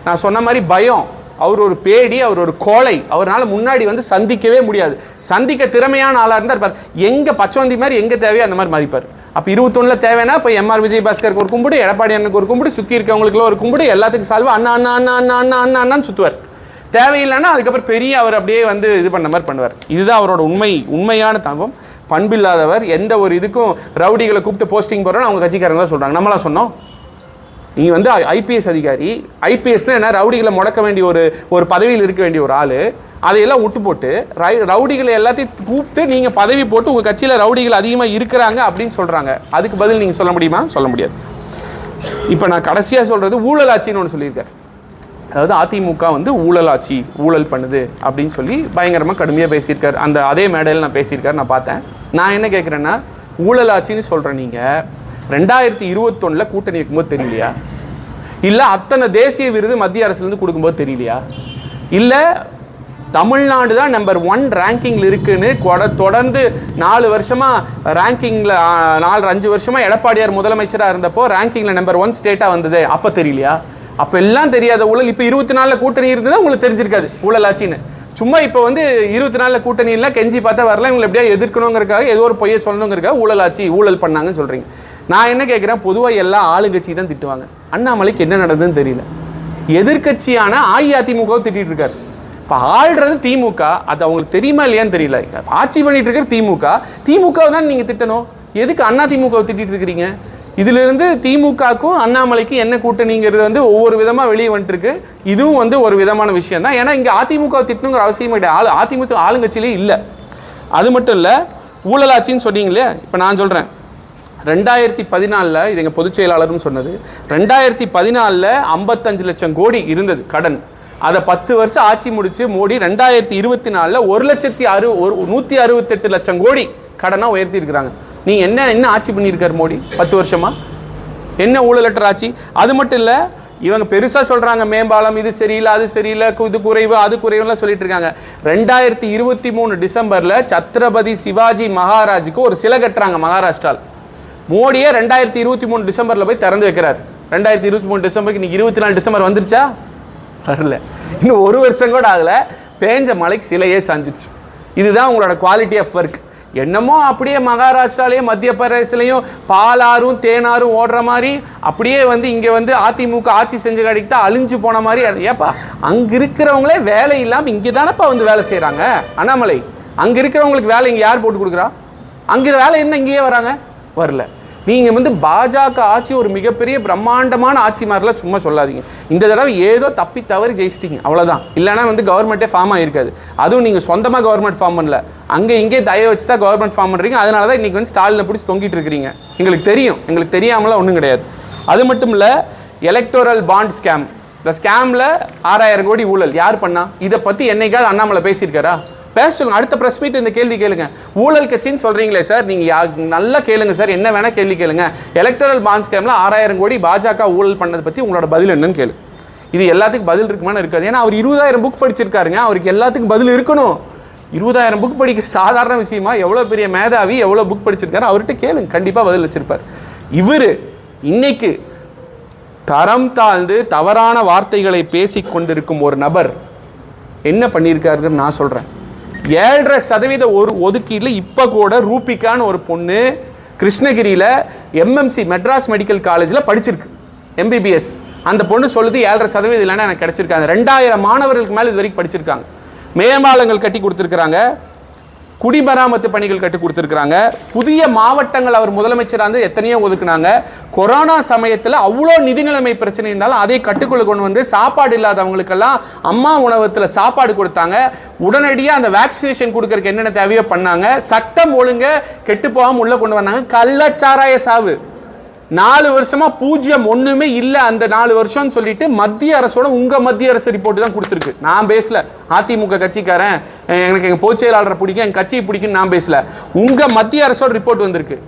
நான் சொன்ன மாதிரி பயம். அவர் ஒரு பேடி, அவர் ஒரு கோழை. அவரால் முன்னாடி வந்து சந்திக்கவே முடியாது. சந்திக்க திறமையான ஆளாக இருந்தால் இருப்பார். எங்கே பச்சவந்தி மாதிரி எங்கே தேவையோ அந்த மாதிரி மாறிப்பார். அப்போ 21 தேவைன்னா இப்போ எம்ஆர் விஜயபாஸ்கருக்கு ஒரு கும்பிடு, எடப்பாடி அண்ணனுக்கு ஒரு கும்பிடு, சுற்றி இருக்கவங்களுக்குலாம் ஒரு கும்பிடு, எல்லாத்துக்கும் சால்வா அண்ணா அண்ணா அண்ணா அண்ணா அண்ணா அண்ணா அண்ணான்னு சுற்றுவார். தேவையில்லைன்னா அதுக்கப்புறம் பெரிய அவர் அப்படியே வந்து இது பண்ண மாதிரி பண்ணுவார். இதுதான் அவரோட உண்மையான தம்பம். பண்பில்லாதவர். எந்த ஒரு இதுக்கும் ரவுடிகளை கூப்பிட்டு போஸ்டிங் போடுறோன்னு அவங்க கட்சிக்காரங்க தான் சொல்கிறாங்க. நம்மளாம் சொன்னோம். நீங்கள் வந்து ஐபிஎஸ் அதிகாரி, ஐபிஎஸ்னால் என்ன, ரவுடிகளை முடக்க வேண்டிய ஒரு பதவியில் இருக்க வேண்டிய ஒரு ஆள். அதையெல்லாம் விட்டு போட்டு ரவுடிகளை எல்லாத்தையும் கூப்பிட்டு நீங்கள் பதவி போட்டு உங்கள் கட்சியில் ரவுடிகள் அதிகமாக இருக்கிறாங்க அப்படின்னு சொல்கிறாங்க. அதுக்கு பதில் நீங்கள் சொல்ல முடியுமா? சொல்ல முடியாது. இப்போ நான் கடைசியாக சொல்கிறது ஊழலாட்சின்னு ஒன்று சொல்லியிருக்காரு. அதாவது அதிமுக வந்து ஊழலாட்சி, ஊழல் பண்ணுது அப்படின்னு சொல்லி பயங்கரமாக கடுமையாக பேசியிருக்காரு. அதே மேடையில் நான் பேசியிருக்காரு, நான் பார்த்தேன். நான் என்ன கேட்குறேன்னா, ஊழலாட்சின்னு சொல்கிறேன். நீங்கள் 2021 கூட்டணி வைக்கும்போது தெரியலையா? இல்லை அத்தனை தேசிய விருது மத்திய அரசுலேருந்து கொடுக்கும்போது தெரியலையா? இல்லை தமிழ்நாடு தான் நம்பர் 1 ரேங்கிங்கில் இருக்குன்னு தொடர்ந்து 4 வருஷமாக ரேங்கிங்கில் 4-5 வருஷமாக எடப்பாடியார் முதலமைச்சராக இருந்தப்போ ரேங்கிங்கில் நம்பர் 1 ஸ்டேட்டாக வந்தது. அப்போ தெரியலையா? அப்போ எல்லாம் தெரியாத ஊழல் இப்போ 24 கூட்டணி இருந்ததுன்னா உங்களுக்கு தெரிஞ்சிருக்காது ஊழல் ஆட்சின்னு. சும்மா இப்போ 24 கூட்டணி இல்லை கெஞ்சி பார்த்தா வரல, இவங்களை எப்படியா எதிர்க்கணுங்கிறக்காக ஏதோ ஒரு பொய்யை சொல்லணுங்கிறக்காக ஊழல் ஆட்சி ஊழல் பண்ணாங்கன்னு சொல்கிறீங்க. நான் என்ன கேட்குறேன், பொதுவாக எல்லா ஆளுங்கட்சி தான் திட்டுவாங்க. அண்ணாமலைக்கு என்ன நடந்ததுன்னு தெரியல. எதிர்கட்சியான அஇஅதிமுகவை திட்டிகிட்டு இருக்காரு. இப்போ ஆள்றது திமுக, அது அவங்களுக்கு தெரியுமா இல்லையான்னு தெரியல. ஆட்சி பண்ணிட்டு இருக்கிற திமுகவை தான் நீங்கள் திட்டணும். எதுக்கு அண்ணா திமுகவை திட்டிட்டு இருக்கிறீங்க? இதிலிருந்து திமுகவுக்கும் அண்ணாமலைக்கும் என்ன கூட்டணிங்கிறது ஒவ்வொரு விதமாக வெளியே வந்துட்டுருக்கு. இதுவும் ஒரு விதமான விஷயம் தான். ஏன்னா இங்கே அதிமுகவை திட்டணுங்கிற அவசியம் கிடையாது. அதிமுக ஆளுங்கட்சியிலே இல்லை. அது மட்டும் இல்லை, ஊழலாட்சின்னு சொன்னீங்களே. இப்போ நான் சொல்கிறேன், 2014 இது எங்கள் பொதுச் செயலாளரும் சொன்னது, 2014 55 லட்சம் கோடி இருந்தது கடன். அதை 10 வருஷம் ஆட்சி முடிச்சு மோடி 2024 168 லட்சம் கோடி கடனாக உயர்த்தி இருக்கிறாங்க. நீங்கள் என்ன ஆட்சி பண்ணியிருக்காரு மோடி 10 வருஷமா? என்ன ஊழலற்ற ஆட்சி? அது மட்டும் இல்லை, இவங்க பெருசாக சொல்கிறாங்க மேம்பாலம் இது சரியில்லை அது சரியில்லை இது குறைவு அது குறைவுலாம் சொல்லிட்டு இருக்காங்க. 2023 டிசம்பரில் சத்ரபதி சிவாஜி மகாராஜுக்கு ஒரு சிலை கட்டுறாங்க மகாராஷ்டிராவில். மோடியே 2023 டிசம்பரில் போய் திறந்து வைக்கிறார். 2023 டிசம்பருக்கு இன்னைக்கு 24 டிசம்பர் வந்துருச்சா? வரல. இன்னும் 1 வருஷம் கூட ஆகலை, பேஞ்ச மலைக்கு சிலையே சாஞ்சிச்சு. இதுதான் உங்களோட குவாலிட்டி ஆஃப் ஒர்க். என்னமோ அப்படியே மகாராஷ்டிராலேயும் மத்திய பிரதேசலையும் பாலாறும் தேனாரும் ஓடுற மாதிரி அப்படியே இங்கே அதிமுக ஆட்சி செஞ்ச கடைக்கு தான் அழிஞ்சு போன மாதிரி. ஏப்பா, அங்கே இருக்கிறவங்களே வேலை இல்லாமல் இங்கே தானப்பா வேலை செய்கிறாங்க. அண்ணாமலை, அங்கே இருக்கிறவங்களுக்கு வேலை இங்கே யார் போட்டு கொடுக்குறா? அங்கே வேலை என்ன இங்கேயே வராங்க? வரல. நீங்கள் பாஜக ஆட்சி ஒரு மிகப்பெரிய பிரம்மாண்டமான ஆட்சி மாதிரிலாம் சும்மா சொல்லாதீங்க. இந்த தடவை ஏதோ தப்பி தவறி ஜெயிச்சிட்டிங்க, அவ்வளோதான். இல்லைனா கவர்மெண்ட்டே ஃபார்ம் ஆகிருக்காது. அதுவும் நீங்கள் சொந்தமாக கவர்மெண்ட் ஃபார்ம் பண்ணல, அங்கே இங்கே தயவு வச்சு தான் கவர்மெண்ட் ஃபார்ம் பண்ணுறீங்க. அதனால தான் இன்றைக்கி ஸ்டாலினை பிடிச்சி தொங்கிட்டு இருக்கிறீங்க. எங்களுக்கு தெரியும், எங்களுக்கு தெரியாமலாம் ஒன்றும் கிடையாது. அது மட்டும் இல்லை, எலக்டோரல் பாண்ட் ஸ்கேம், இந்த ஸ்கேமில் 6000 கோடி ஊழல் யார் பண்ணா? இதை பற்றி என்னைக்காவது அண்ணாமலை பேசியிருக்காரா? பேச சொல்லுங்க. அடுத்த ப்ரெஸ் மீட் இந்த கேள்வி கேளுங்க. ஊழல் கட்சின்னு சொல்றீங்களே சார், நீங்க நல்லா கேளுங்க சார், என்ன வேணா கேள்வி கேளுங்க. எலக்டரல் பாண்ட் ஸ்கேம்ல 6000 கோடி பாஜக ஊழல் பண்ணதை பத்தி உங்களோட பதில் என்னன்னு கேளு. இது எல்லாத்துக்கும் பதில் இருக்குமான்னு இருக்காது. ஏன்னா அவர் 20000 புக் படிச்சிருக்காருங்க, அவருக்கு எல்லாத்துக்கும் பதில் இருக்கணும். 20000 புக் படிக்கிற சாதாரண விஷயமா? எவ்வளோ பெரிய மேதாவி, எவ்வளோ புக் படிச்சிருக்காரு, அவர்கிட்ட கேளுங்க, கண்டிப்பாக பதில் வச்சிருப்பார். இவர் இன்னைக்கு தரம் தாழ்ந்து தவறான வார்த்தைகளை பேசி கொண்டிருக்கும் ஒரு நபர் என்ன பண்ணியிருக்காருன்னு நான் சொல்கிறேன். 7.5% ஒரு ஒதுக்கீட்டில் இப்போ கூட ரூபிகான்னு ஒரு பொண்ணு கிருஷ்ணகிரியில் MMC மெட்ராஸ் மெடிக்கல் காலேஜில் படிச்சிருக்கு, MBBS. அந்த பொண்ணு சொல்லுது 7.5% இல்லைன்னா எனக்கு கிடச்சிருக்காங்க. 2000 மாணவர்களுக்கு மேலே இது வரைக்கும் படிச்சிருக்காங்க. மேம்பாலங்கள் கட்டி கொடுத்துருக்குறாங்க, குடிமராமத்து பணிகள் கட்டி கொடுத்துருக்குறாங்க, புதிய மாவட்டங்கள் அவர் முதலமைச்சராக இருந்து எத்தனையோ ஒதுக்குனாங்க. கொரோனா சமயத்தில் அவ்வளோ நிதி நிலைமை பிரச்சனை இருந்தாலும் அதை கட்டுக்குள்ள கொண்டு சாப்பாடு இல்லாதவங்களுக்கெல்லாம் அம்மா உணவகத்தில் சாப்பாடு கொடுத்தாங்க. உடனடியாக அந்த வேக்சினேஷன் கொடுக்கறதுக்கு என்னென்ன தேவையோ பண்ணாங்க. சட்டம் ஒழுங்க கெட்டு போகாமல் உள்ளே கொண்டு வந்தாங்க. கள்ளச்சாராய சாவு 4 வருஷமா 0 ஒண்ணுமே இல்லை. அந்த 4 வருஷம்னு சொல்லிட்டு மத்திய அரசோட மத்திய அரசு ரிப்போர்ட் தான் கொடுத்துருக்கு. நான் பேசல, அதிமுக கட்சிக்காரன் எனக்கு எங்கள் பொதுச் செயலாளரை பிடிக்கும், எங்கள் கட்சியை பிடிக்குன்னு நான் பேசல. மத்திய அரசோட ரிப்போர்ட் வந்திருக்கு.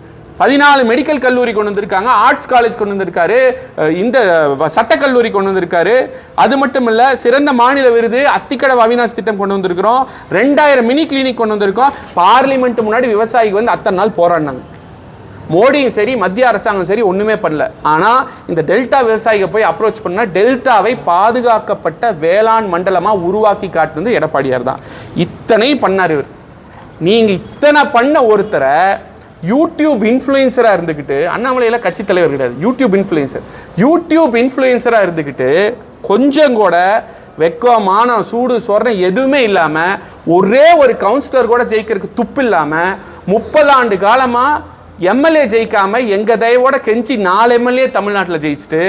14 மெடிக்கல் கல்லூரி கொண்டு வந்திருக்காங்க, ஆர்ட்ஸ் காலேஜ் கொண்டு வந்திருக்காரு, இந்த சட்டக்கல்லூரி கொண்டு வந்திருக்காரு. அது மட்டும் இல்லை, சிறந்த மாநில விருது அத்திக்கடவு அவினாஷ் திட்டம் கொண்டு வந்திருக்கிறோம். 2000 மினி கிளினிக் கொண்டு வந்திருக்கோம். பார்லிமெண்ட் முன்னாடி விவசாயிக்கு அத்தனை நாள் போராடினாங்க. மோடியும் சரி மத்திய அரசாங்கம் சரி ஒன்றுமே பண்ணல. ஆனால் இந்த டெல்டா விவசாயிக போய் அப்ரோச் பண்ணால் டெல்டாவை பாதுகாக்கப்பட்ட வேளாண் மண்டலமாக உருவாக்கி காட்டுனது எடப்பாடியார் தான். இத்தனை பண்ணார் இவர். நீங்கள் இத்தனை பண்ண ஒருத்தரை யூடியூப் இன்ஃப்ளூயன்சராக இருந்துக்கிட்டு, அண்ணாமலையில் கட்சி தலைவர் கிடையாது, யூடியூப் இன்ஃப்ளூயன்சராக இருந்துக்கிட்டு கொஞ்சம் கூட வெக்கமான சூடு சொரணம் எதுவுமே இல்லாமல் ஒரே ஒரு கவுன்சிலர் கூட ஜெயிக்கிறதுக்கு துப்பு இல்லாமல் 30 ஆண்டு காலமாக எம்எல்ஏ ஜெயிக்காம எங்க தயவோட கெஞ்சி 4 எம்எல்ஏ தமிழ்நாட்டில் ஜெயிச்சுட்டு,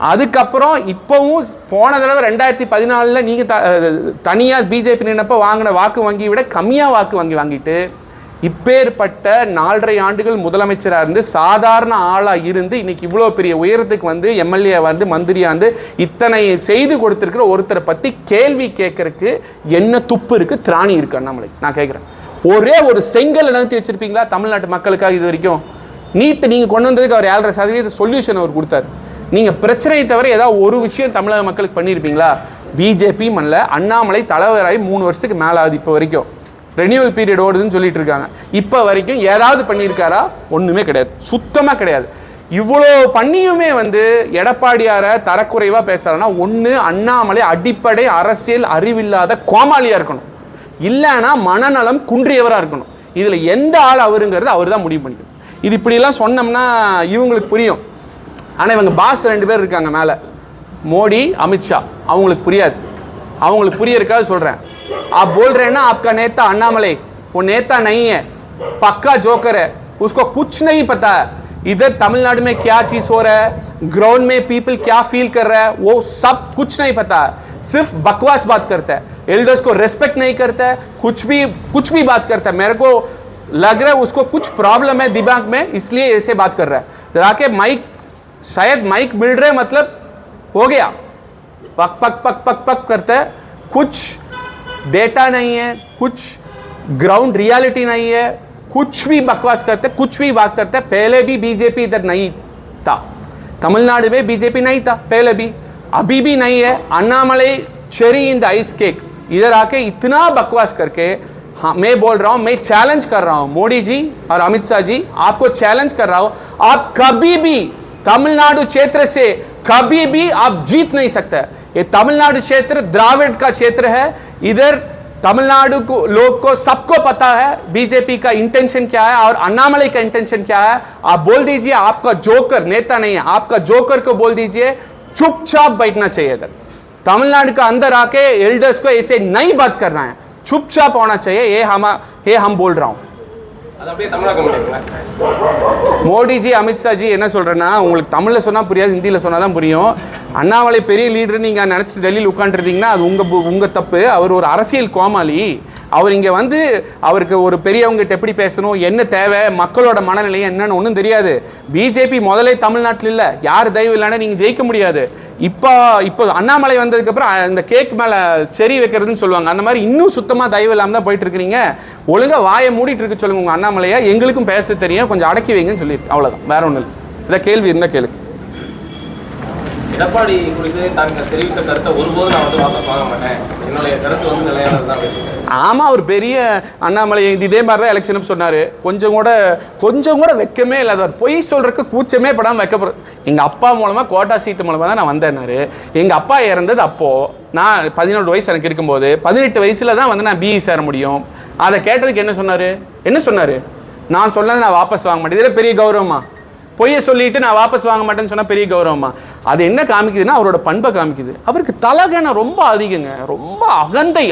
அதுக்கப்புறம் இப்போவும் போன தடவை 2014 நீங்க தனியாக பிஜேபி நின்னப்ப வாங்கின வாக்கு வங்கி விட கம்மியாக வாக்கு வாங்கிட்டு இப்பேற்பட்ட 4.5 ஆண்டுகள் முதலமைச்சராக இருந்து சாதாரண ஆளாக இருந்து இன்னைக்கு இவ்வளோ பெரிய உயரத்துக்கு எம்எல்ஏ மந்திரியா இத்தனை செய்து கொடுத்துருக்கிற ஒருத்தரை பற்றி கேள்வி கேட்கறதுக்கு என்ன துப்பு இருக்கு, திராணி இருக்கு அண்ணாமலை? நான் கேட்குறேன். ஒரே ஒரு செங்கல் நிறுத்தி வச்சிருப்பீங்களா தமிழ்நாட்டு மக்களுக்காக? இது வரைக்கும் நீட் நீங்க கொண்டு வந்ததுக்கு அவர் 7.5% சொல்யூஷன் அவர் கொடுத்தாரு. நீங்க பிரச்சனையை தவிர ஏதாவது ஒரு விஷயம் தமிழக மக்களுக்கு பண்ணியிருப்பீங்களா? பிஜேபி மண்ணில் அண்ணாமலை தலைவராகி 3 வருஷத்துக்கு மேலே ஆகுது. இப்போ வரைக்கும் ரெனியூவல் பீரியட் ஓடுதுன்னு சொல்லிட்டு இருக்காங்க. இப்போ வரைக்கும் ஏதாவது பண்ணியிருக்காரா? ஒன்றுமே கிடையாது, சுத்தமாக கிடையாது. இவ்வளோ பண்ணியுமே வந்து எடப்பாடியாரை தரக்குறைவாக பேசுகிறாருன்னா ஒன்று அண்ணாமலை அடிப்படை அரசியல் அறிவில்லாத கோமாளியாக இருக்கணும், இல்லைன்னா மனநலம் குன்றியவராக இருக்கணும். இதில் எந்த ஆள் அவருங்கிறது அவர் தான் முடிவு பண்ணிக்கணும். இது இப்படிலாம் சொன்னோம்னா இவங்களுக்கு புரியும். ஆனால் இவங்க பாஸ் 2 பேர் இருக்காங்க மேலே, மோடி அமித்ஷா, அவங்களுக்கு புரியாது. அவங்களுக்கு புரியறதுக்காக சொல்கிறேன். आप बोल रहे हैं ना आपका नेता अन्नामलई, वो नेता नहीं है, पक्का जोकर है, उसको कुछ नहीं पता है इधर तमिलनाडु में क्या चीज हो रहा है, ग्राउंड में पीपल क्या फील कर रहा है, वो सब कुछ नहीं पता है. सिर्फ बकवास बात करता है, एल्डर्स को रेस्पेक्ट नहीं करता है, कुछ भी बात करता है. मेरे को लग रहा है उसको कुछ प्रॉब्लम है दिमाग में, इसलिए ऐसे बात कर रहा है. जाके माइक, शायद माइक मिल रहा है मतलब हो गया, पक पक पक पक पक करता है. कुछ डेटा नहीं है, कुछ ग्राउंड रियलिटी नहीं है, कुछ भी बकवास करते, कुछ भी बात करते. पहले भी बीजेपी इधर नहीं था, तमिलनाडु में बीजेपी नहीं था पहले भी, अभी भी नहीं है. Annamalai cherry in the ice cake, इधर आके इतना बकवास करके, हाँ मैं बोल रहा हूँ, मैं चैलेंज कर रहा हूँ मोदी जी और अमित शाह जी, आपको चैलेंज कर रहा हूँ. आप कभी भी तमिलनाडु क्षेत्र से कभी भी आप जीत नहीं सकते. ये तमिलनाडु क्षेत्र द्राविड का क्षेत्र है. इधर तमिलनाडु को लोग को सबको पता है बीजेपी का इंटेंशन क्या है और अन्नामलई का इंटेंशन क्या है. आप बोल दीजिए, आपका जोकर नेता नहीं है, आपका जोकर को बोल दीजिए चुपचाप बैठना चाहिए. इधर तमिलनाडु का अंदर आके एल्डर्स को ऐसे नहीं बात करना है, चुपचाप होना चाहिए. ये हम बोल रहा हूँ. மோடி ஜி அமித்ஷா ஜி என்ன சொல்கிறேன்னா, உங்களுக்கு தமிழில் சொன்னால் புரியாது, ஹிந்தியில் சொன்னால் தான் புரியும். அண்ணாமலை பெரிய லீடர் நீங்கள் நினச்சிட்டு டெல்லியில் உட்காந்துருந்தீங்கன்னா அது உங்கள் தப்பு. அவர் ஒரு அரசியல் கோமாளி. அவர் இங்கே வந்து அவருக்கு ஒரு பெரியவங்ககிட்ட எப்படி பேசணும், என்ன தேவை, மக்களோட மனநிலையை என்னன்னு ஒன்றும் தெரியாது. பிஜேபி முதலே தமிழ்நாட்டில் இல்லை, யார் தயவு இல்லைன்னா நீங்கள் ஜெயிக்க முடியாது. இப்போ அண்ணாமலை வந்ததுக்கப்புறம் இந்த கேக் மேலே செரி வைக்கிறதுன்னு சொல்லுவாங்க, அந்த மாதிரி இன்னும் சுத்தமாக தயவு இல்லாமல் தான் போயிட்டு இருக்கிறீங்க. ஒழுங்காக வாயை மூடிட்டு இருக்க சொல்லுங்க உங்கள் அண்ணாமலையை, எங்களுக்கும் பேச தெரியும், கொஞ்சம் அடக்கி வைங்கன்னு சொல்லியிருக்கேன். அவ்வளோதான், வேற ஒன்றும் இல்லை. இதை கேள்வி இருந்தால் கேளு. எடப்பாடி குறித்து தாங்கள் தெரிவித்த கருத்தை ஒருபோதும் நான் வந்து வாபஸ் வாங்க மாட்டேன், என்னுடைய கருத்து வந்து நிலையானது தான். ஆமாம், அவர் பெரிய அண்ணாமலை இதே மாதிரி தான் எலெக்ஷனும் சொன்னார். கொஞ்சம் கூட வெக்கமே இல்லாதவர், பொய் சொல்கிறதுக்கு கூச்சமே படாமல் வைக்கப்படுறது. எங்கள் அப்பா மூலமாக கோட்டா சீட்டு மூலமாக தான் நான் வந்தேன்னாரு. எங்கள் அப்பா இறந்தது அப்போது நான் 17 வயசு எனக்கு இருக்கும்போது, 18 வயசில் தான் வந்து நான் பிஇ சேர முடியும். அதை கேட்டதுக்கு என்ன சொன்னார், நான் சொன்னது நான் வாபஸ் வாங்க மாட்டேன். இதில் பெரிய கௌரவமா? பொய்யை சொல்லிட்டு நான் வாபஸ் வாங்க மாட்டேன்னு சொன்னால் பெரிய கௌரவமா? அது என்ன காமிக்குதுன்னா அவரோட பண்பை காமிக்குது. அவருக்கு தலைகணம் ரொம்ப அதிகங்க, ரொம்ப அகந்தை.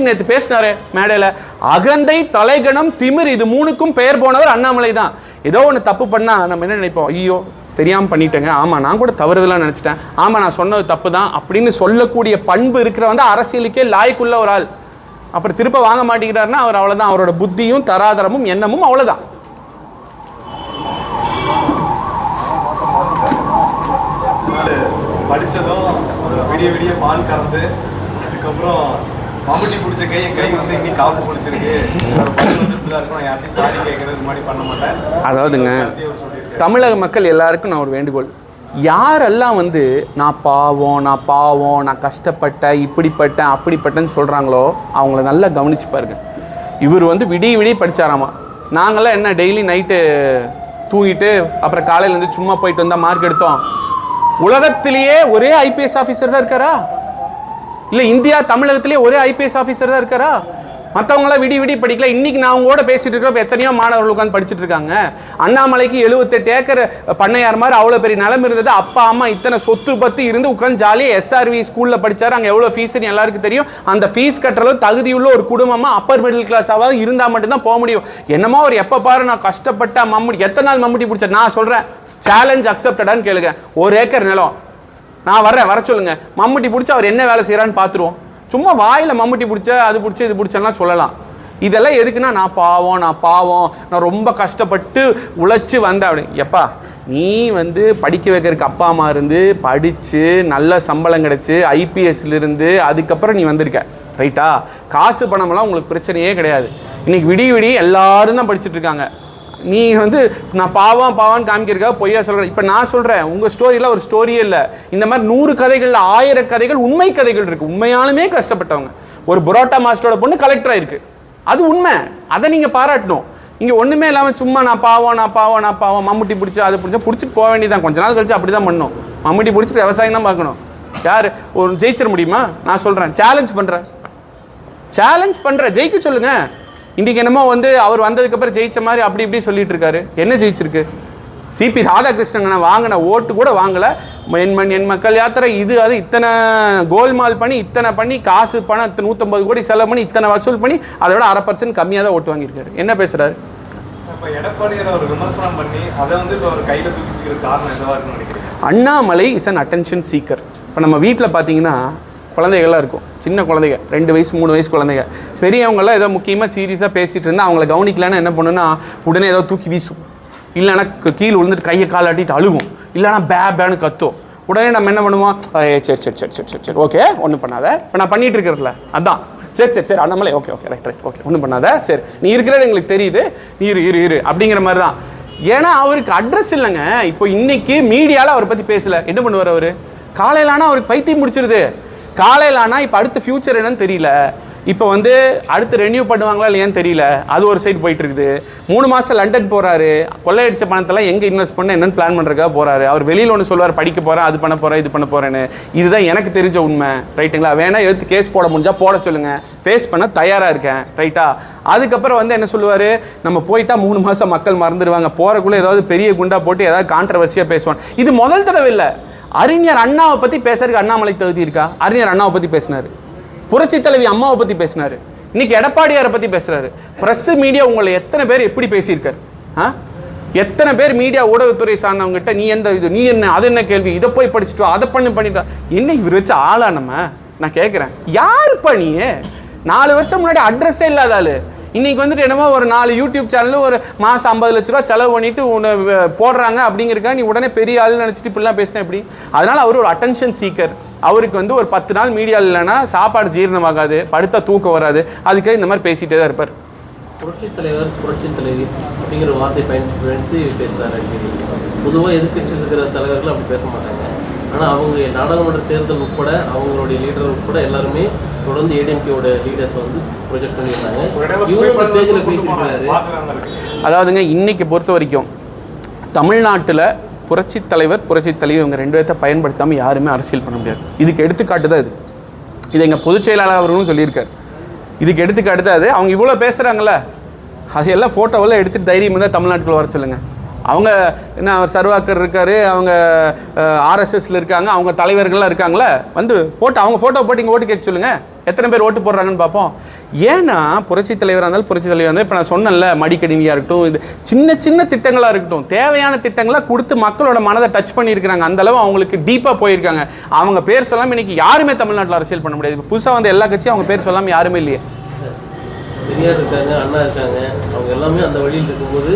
நேற்று பேசினாரு மேடையில், அகந்தை, தலைகணம், திமிர், இது 3க்கும் பெயர் போனவர் அண்ணாமலை தான். ஏதோ ஒன்று தப்பு பண்ணால் நம்ம என்ன நினைப்போம், ஐயோ தெரியாமல் பண்ணிட்டேங்க, ஆமாம் நான் கூட தவறுதலாக நினச்சிட்டேன், ஆமாம் நான் சொன்னது தப்பு தான் அப்படின்னு சொல்லக்கூடிய பண்பு இருக்கிற வந்து அரசியலுக்கே லாய்க்குள்ள ஒரு ஆள். அப்புறம் திருப்ப வாங்க மாட்டேங்கிறாருன்னா அவர் அவ்வளோதான், அவரோட புத்தியும் தராதரமும் எண்ணமும் அவ்வளோதான். படித்ததும் விடிய பால் கறந்து, அதுக்கப்புறம் மம்முட்டி பிடிச்ச கை வந்து இன்னைக்கு காப்பு பிடிச்சிருக்கு, பதில் வந்து இப்படிதான் இருக்கும், நான் யார்ட்டையும் சாரி கேட்கறது மாதிரி பண்ண மாட்டேன். அதாவதுங்க, தமிழக மக்கள் எல்லாருக்கும் நான் ஒரு வேண்டுகோள், யாரெல்லாம் வந்து நான் பாவம் நான் கஷ்டப்பட்டேன், இப்படிப்பட்டேன் அப்படிப்பட்டேன்னு சொல்கிறாங்களோ அவங்கள நல்லா கவனிச்சு பாருங்க. இவர் வந்து விடிய படித்தாராமா. நாங்கள்லாம் என்ன டெய்லி நைட்டு தூங்கிட்டு அப்புறம் காலையிலேருந்து சும்மா போயிட்டு வந்தால் மார்க் எடுத்தோம். உலகத்திலேயே ஒரே ஐபிஎஸ் ஆஃபீஸர் தான் இருக்காரா? இல்லை இந்தியா தமிழகத்திலேயே ஒரே ஐபிஎஸ் ஆஃபீஸர் தான் இருக்காரா? மற்றவங்களாம் விடி படிக்கல. இன்னைக்கு நான் உங்களோட பேசிட்டு இருக்கிறப்ப எத்தனையோ மாணவர்கள் உட்காந்து படிச்சுட்டு இருக்காங்க. அண்ணாமலைக்கு 78 ஏக்கர் பண்ணையார் மாதிரி அவ்வளோ பெரிய நிலம் இருந்தது. அப்பா அம்மா இத்தனை சொத்து பத்து இருந்து உட்காந்து ஜாலியாக எஸ்ஆர்வி ஸ்கூலில் படித்தார். அங்கே எவ்வளோ ஃபீஸ்ன்னு எல்லாருக்கும் தெரியும். அந்த ஃபீஸ் கட்டுறதும் தகுதியுள்ள ஒரு குடும்பமாக அப்பர் மிடில் கிளாஸாவது இருந்தால் மட்டும்தான் போக முடியும். என்னமோ ஒரு எப்போ பாரு நான் கஷ்டப்பட்ட மம்முட்டி, எத்தனை நாள் மம்முட்டி பிடிச்ச, நான் சொல்கிறேன் சேலஞ்ச் அக்செப்டடான்னு கேளுங்க. 1 ஏக்கர் நிலம் நான் வர சொல்லுங்க, மம்முட்டி பிடிச்சி அவர் என்ன வேலை செய்கிறான்னு பார்த்துருவோம். சும்மா வாயில் மம்முட்டி பிடிச்ச அது பிடிச்சி இது பிடிச்சலாம் சொல்லலாம். இதெல்லாம் எதுக்குன்னா நான் பாவம் நான் ரொம்ப கஷ்டப்பட்டு உழைச்சி வந்தேன் அப்படி. எப்பா நீ வந்து படிக்க வைக்கிறதுக்கு அப்பா அம்மா இருந்து படித்து நல்ல சம்பளம் கிடச்சி ஐபிஎஸ்லேருந்து அதுக்கப்புறம் நீ வந்திருக்க ரைட்டா? காசு பணமெல்லாம் உங்களுக்கு பிரச்சனையே கிடையாது. இன்றைக்கி விடிய எல்லாரும் தான் படிச்சுட்டு இருக்காங்க. நீ வந்து நான் பாவான்னு காமிக்கிறதுக்காக பொய்யா சொல்கிறேன். இப்போ நான் சொல்கிறேன், உங்கள் ஸ்டோரியில் ஒரு ஸ்டோரியே இல்லை. இந்த மாதிரி 100 கதைகளில் 1000 கதைகள் உண்மை கதைகள் இருக்குது. உண்மையாலுமே கஷ்டப்பட்டவங்க. ஒரு புரோட்டா மாஸ்டரோட பொண்ணு கலெக்டர் ஆயிருக்கு, அது உண்மை. அதை நீங்கள் பாராட்டணும். இங்கே ஒன்றுமே இல்லாமல் சும்மா நான் பாவம் மம்முட்டி பிடிச்சி அதை பிடிச்சிட்டு போக வேண்டியதான். கொஞ்ச நாள் கழிச்சு அப்படி தான் பண்ணணும். மம்முட்டி பிடிச்சிட்டு விவசாயம் தான் பார்க்கணும். யார் ஒரு ஜெயிச்சிட முடியுமா? நான் சொல்கிறேன், சேலஞ்ச் பண்ணுறேன், ஜெயிக்க சொல்லுங்கள். இன்றைக்கி என்னமோ வந்து அவர் வந்ததுக்கப்புறம் ஜெயிச்ச மாதிரி அப்படி இப்படி சொல்லிட்டு இருக்காரு. என்ன ஜெயிச்சிருக்கு? சிபி ராதாகிருஷ்ணன் வாங்கின ஓட்டு கூட வாங்கலை. என் மக்கள் யாத்திரை இது அது இத்தனை கோல்மால் பண்ணி இத்தனை பண்ணி காசு பணம் 150 கோடி செலவு பண்ணி இத்தனை வசூல் பண்ணி அதை விட 1/2% கம்மியாக தான் ஓட்டு வாங்கியிருக்காரு. என்ன பேசுகிறாரு? இப்போ எடப்பாடியை ஒரு விமர்சனம் பண்ணி அதை வந்து இப்போ ஒரு கையில் தூக்கிக்கிற காரணம் என்னவா இருக்குன்னு நினைக்கிறேன்? Annamalai is an attention seeker. இப்போ நம்ம வீட்டில் பார்த்தீங்கன்னா குழந்தைகள்லாம் இருக்கும், சின்ன குழந்தைங்க, 2 வயசு 3 வயசு குழந்தைங்க. பெரியவங்களாம் ஏதோ முக்கியமாக சீரியஸாக பேசிகிட்டு இருந்தால் அவங்கள கவனிக்கலான்னு என்ன பண்ணுன்னா உடனே ஏதோ தூக்கி வீசும், இல்லைன்னா கீழே விழுந்துட்டு கையை காலாட்டிட்டு அழுகும், இல்லைனா பேன்னு கத்தும். உடனே நம்ம என்ன பண்ணுவோம், சரி ஓகே ஒன்றும் பண்ணாத, இப்போ நான் பண்ணிகிட்டு இருக்கிறதுல அதான் சரி அண்ணாமலை ஓகே ரைட் ஓகே ஒன்றும் பண்ணாத, சரி நீ இருக்கிறது எங்களுக்கு தெரியுது, நீ இரு அப்படிங்கிற மாதிரி தான். ஏன்னா அவருக்கு அட்ரஸ் இல்லைங்க. இப்போ இன்னைக்கு மீடியாவில் அவரை பற்றி பேசலை, என்ன பண்ணுவார் அவர்? காலையில் ஆனால் அவருக்கு பைத்தியம் முடிச்சிருது. காலையில் ஆனால் இப்போ அடுத்த ஃபியூச்சர் என்னன்னு தெரியல. இப்போ வந்து அடுத்து ரெனியூ பண்ணுவாங்களா இல்லையான்னு தெரியல. அது ஒரு சைடு போயிட்டு இருக்குது. 3 மாதம் லண்டன் போகிறாரு. கொள்ளையடிச்ச பணத்தெல்லாம் எங்கே இன்வெஸ்ட் பண்ண என்னன்னு பிளான் பண்ணுறதுக்காக போகிறாரு. அவர் வெளியில் ஒன்று சொல்லுவார், படிக்க போகிறேன், அது பண்ண போகிறேன், இது பண்ண போகிறேன்னு. இதுதான் எனக்கு தெரிஞ்ச உண்மை, ரைட்டுங்களா? வேணா எடுத்து கேஸ் போட முடிஞ்சால் போட சொல்லுங்கள், ஃபேஸ் பண்ண தயாராக இருக்கேன், ரைட்டா? அதுக்கப்புறம் வந்து என்ன சொல்லுவார், நம்ம போயிட்டா 3 மாதம் மக்கள் மறந்துடுவாங்க, போகிறக்குள்ளே ஏதாவது பெரிய குண்டா போட்டு ஏதாவது கான்ட்ரவர்சியாக பேசுவான். இது முதல் தடவை இல்லை. அறிஞர் அண்ணாவை பற்றி பேசுறதுக்கு அண்ணாமலை தகுதி இருக்கா? அறிஞர் அண்ணாவை பற்றி பேசினார், புரட்சி தலைவி அம்மாவை பற்றி பேசினார், இன்னைக்கு எடப்பாடியாரை பற்றி பேசுறாரு. பிரஸ் மீடியா உங்களை எத்தனை பேர் எப்படி பேசியிருக்காரு? எத்தனை பேர் மீடியா ஊடகத்துறை சார்ந்தவங்ககிட்ட நீ எந்த இது, நீ என்ன, அது என்ன கேள்வி, இதை போய் படிச்சுட்டோம், அதை பண்ணிட்டா என்ன இவர் வச்சு ஆளா? நான் கேட்குறேன், யாருப்பா நீ? 4 வருஷம் முன்னாடி அட்ரஸே இல்லாத ஆளு இன்னைக்கு வந்துட்டு என்னமோ ஒரு 4 யூடியூப் சேனல் ஒரு மாதம் 50 லட்ச ரூபா செலவு பண்ணிட்டு உன்னை போடுறாங்க அப்படிங்கிறக்கா நீ உடனே பெரிய ஆள் நினச்சிட்டு இப்படிலாம் பேசினேன் எப்படி? அதனால் அவர் ஒரு அட்டென்ஷன் சீக்கர். அவருக்கு வந்து ஒரு 10 நாள் மீடியா இல்லைன்னா சாப்பாடு ஜீரணமாகாது, படுத்தா தூக்கம் வராது, அதுக்காக இந்த மாதிரி பேசிகிட்டே தான் இருப்பார். புரட்சி தலைவர் புரட்சி தலைவி அப்படிங்கிற வார்த்தை பயன்படுத்தி பேசுகிறாரு. பொதுவாக எதிர்கட்சியில் இருக்கிற தலைவர்கள் அப்படி பேச மாட்டாங்க. ஆனால் அவங்க நாடாளுமன்ற தேர்தல் உட்பட அவங்களுடைய லீடர் உட்பட எல்லாருமே தொடர்ந்து ஏடிஎம்கேயோட லீடர்ஸை வந்து ப்ரொஜெக்ட் பண்ணியிருந்தாங்க. இவரும் ஸ்டேஜில் பேசியிருக்காரு. அதாவதுங்க இன்னைக்கு பொறுத்த வரைக்கும் தமிழ்நாட்டில் புரட்சி தலைவர் புரட்சி தலைவி இவங்க 2 பேர்த்த பயன்படுத்தாமல் யாருமே அரசியல் பண்ண முடியாது. இதுக்கு எடுத்துக்காட்டு தான் இது எங்கள் பொதுச் செயலாளர் அவர்களும் சொல்லியிருக்காரு. இதுக்கு எடுத்துக்காட்டு தான் அது. அவங்க இவ்வளோ பேசுகிறாங்களே, அதையெல்லாம் ஃபோட்டோவெல்லாம் எடுத்துகிட்டு தைரியம் இருந்தால் தமிழ்நாட்டுக்குள்ள வர சொல்லுங்கள். அவங்க என்ன, அவர் சர்வாக்கர் இருக்கார், அவங்க ஆர்எஸ்எஸ்ல இருக்காங்க, அவங்க தலைவர்கள்லாம் இருக்காங்களே, வந்து போட்டு அவங்க ஃபோட்டோ போட்டு இங்கே ஓட்டு கேட்க சொல்லுங்கள். எத்தனை பேர் ஓட்டு போடுறாங்கன்னு பார்ப்போம். ஏன்னா புரட்சி தலைவராக இருந்தாலும் புரட்சி தலைவராக இருந்தாலும் இப்போ நான் சொன்னேன்ல, மடிக்கணினியாக இருக்கட்டும், இது சின்ன சின்ன திட்டங்களாக இருக்கட்டும், தேவையான திட்டங்களாக கொடுத்து மக்களோட மனதை டச் பண்ணியிருக்கிறாங்க. அந்தளவு அவங்களுக்கு டீப்பாக போயிருக்காங்க. அவங்க பேர் சொல்லாமல் இன்றைக்கி யாருமே தமிழ்நாட்டில் அரசியல் பண்ண முடியாது. இப்போ புதுசாக வந்து எல்லா கட்சியும் அவங்க பேர் சொல்லாமல் யாருமே இல்லையே. பெரியார் இருக்காங்க, அண்ணா இருக்காங்க, அவங்க எல்லாமே அந்த வழியில் இருக்கும்போது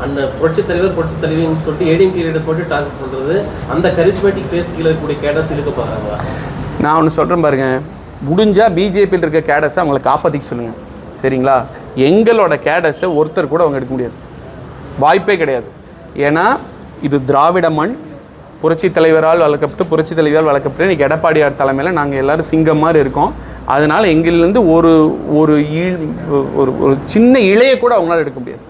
அந்த புரட்சி தலைவர் புரட்சி தலைவின்னு சொல்லிட்டு ஏடிஎம்கே லீடர்ஸ் மட்டும் டார்கெட் பண்ணுறது, அந்த கரிஸ்மேட்டிக் ஃபேஸ் கீழே இருக்கக்கூடிய கேடர்ஸ் இழுக்க பார்க்குறாங்களா? நான் ஒன்று சொல்கிறேன் பாருங்க, முடிஞ்சால் பிஜேபியில் இருக்க கேடர்ஸை அவங்களை காப்பாற்றிக்க சொல்லுங்கள், சரிங்களா? எங்களோட கேடர்ஸை ஒருத்தர் கூட அவங்க எடுக்க முடியாது, வாய்ப்பே கிடையாது. ஏன்னா இது திராவிட மண், புரட்சி தலைவரால் வளர்க்கப்பட்டு புரட்சி தலைவரால் வளர்க்கப்பட்டு இன்றைக்கி எடப்பாடியார் தலைமையில் நாங்கள் எல்லோரும் சிங்கம் மாதிரி இருக்கோம். அதனால் எங்களிலேருந்து ஒரு ஒரு ஒரு சின்ன இழையை கூட அவங்களால எடுக்க முடியாது.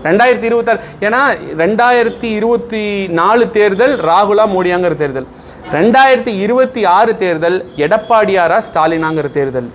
2026 ஏன்னா 2024 தேர்தல் ராகுலா மோடியாங்கிற தேர்தல், 2026 தேர்தல் எடப்பாடியாரா ஸ்டாலினாங்கிற தேர்தல்,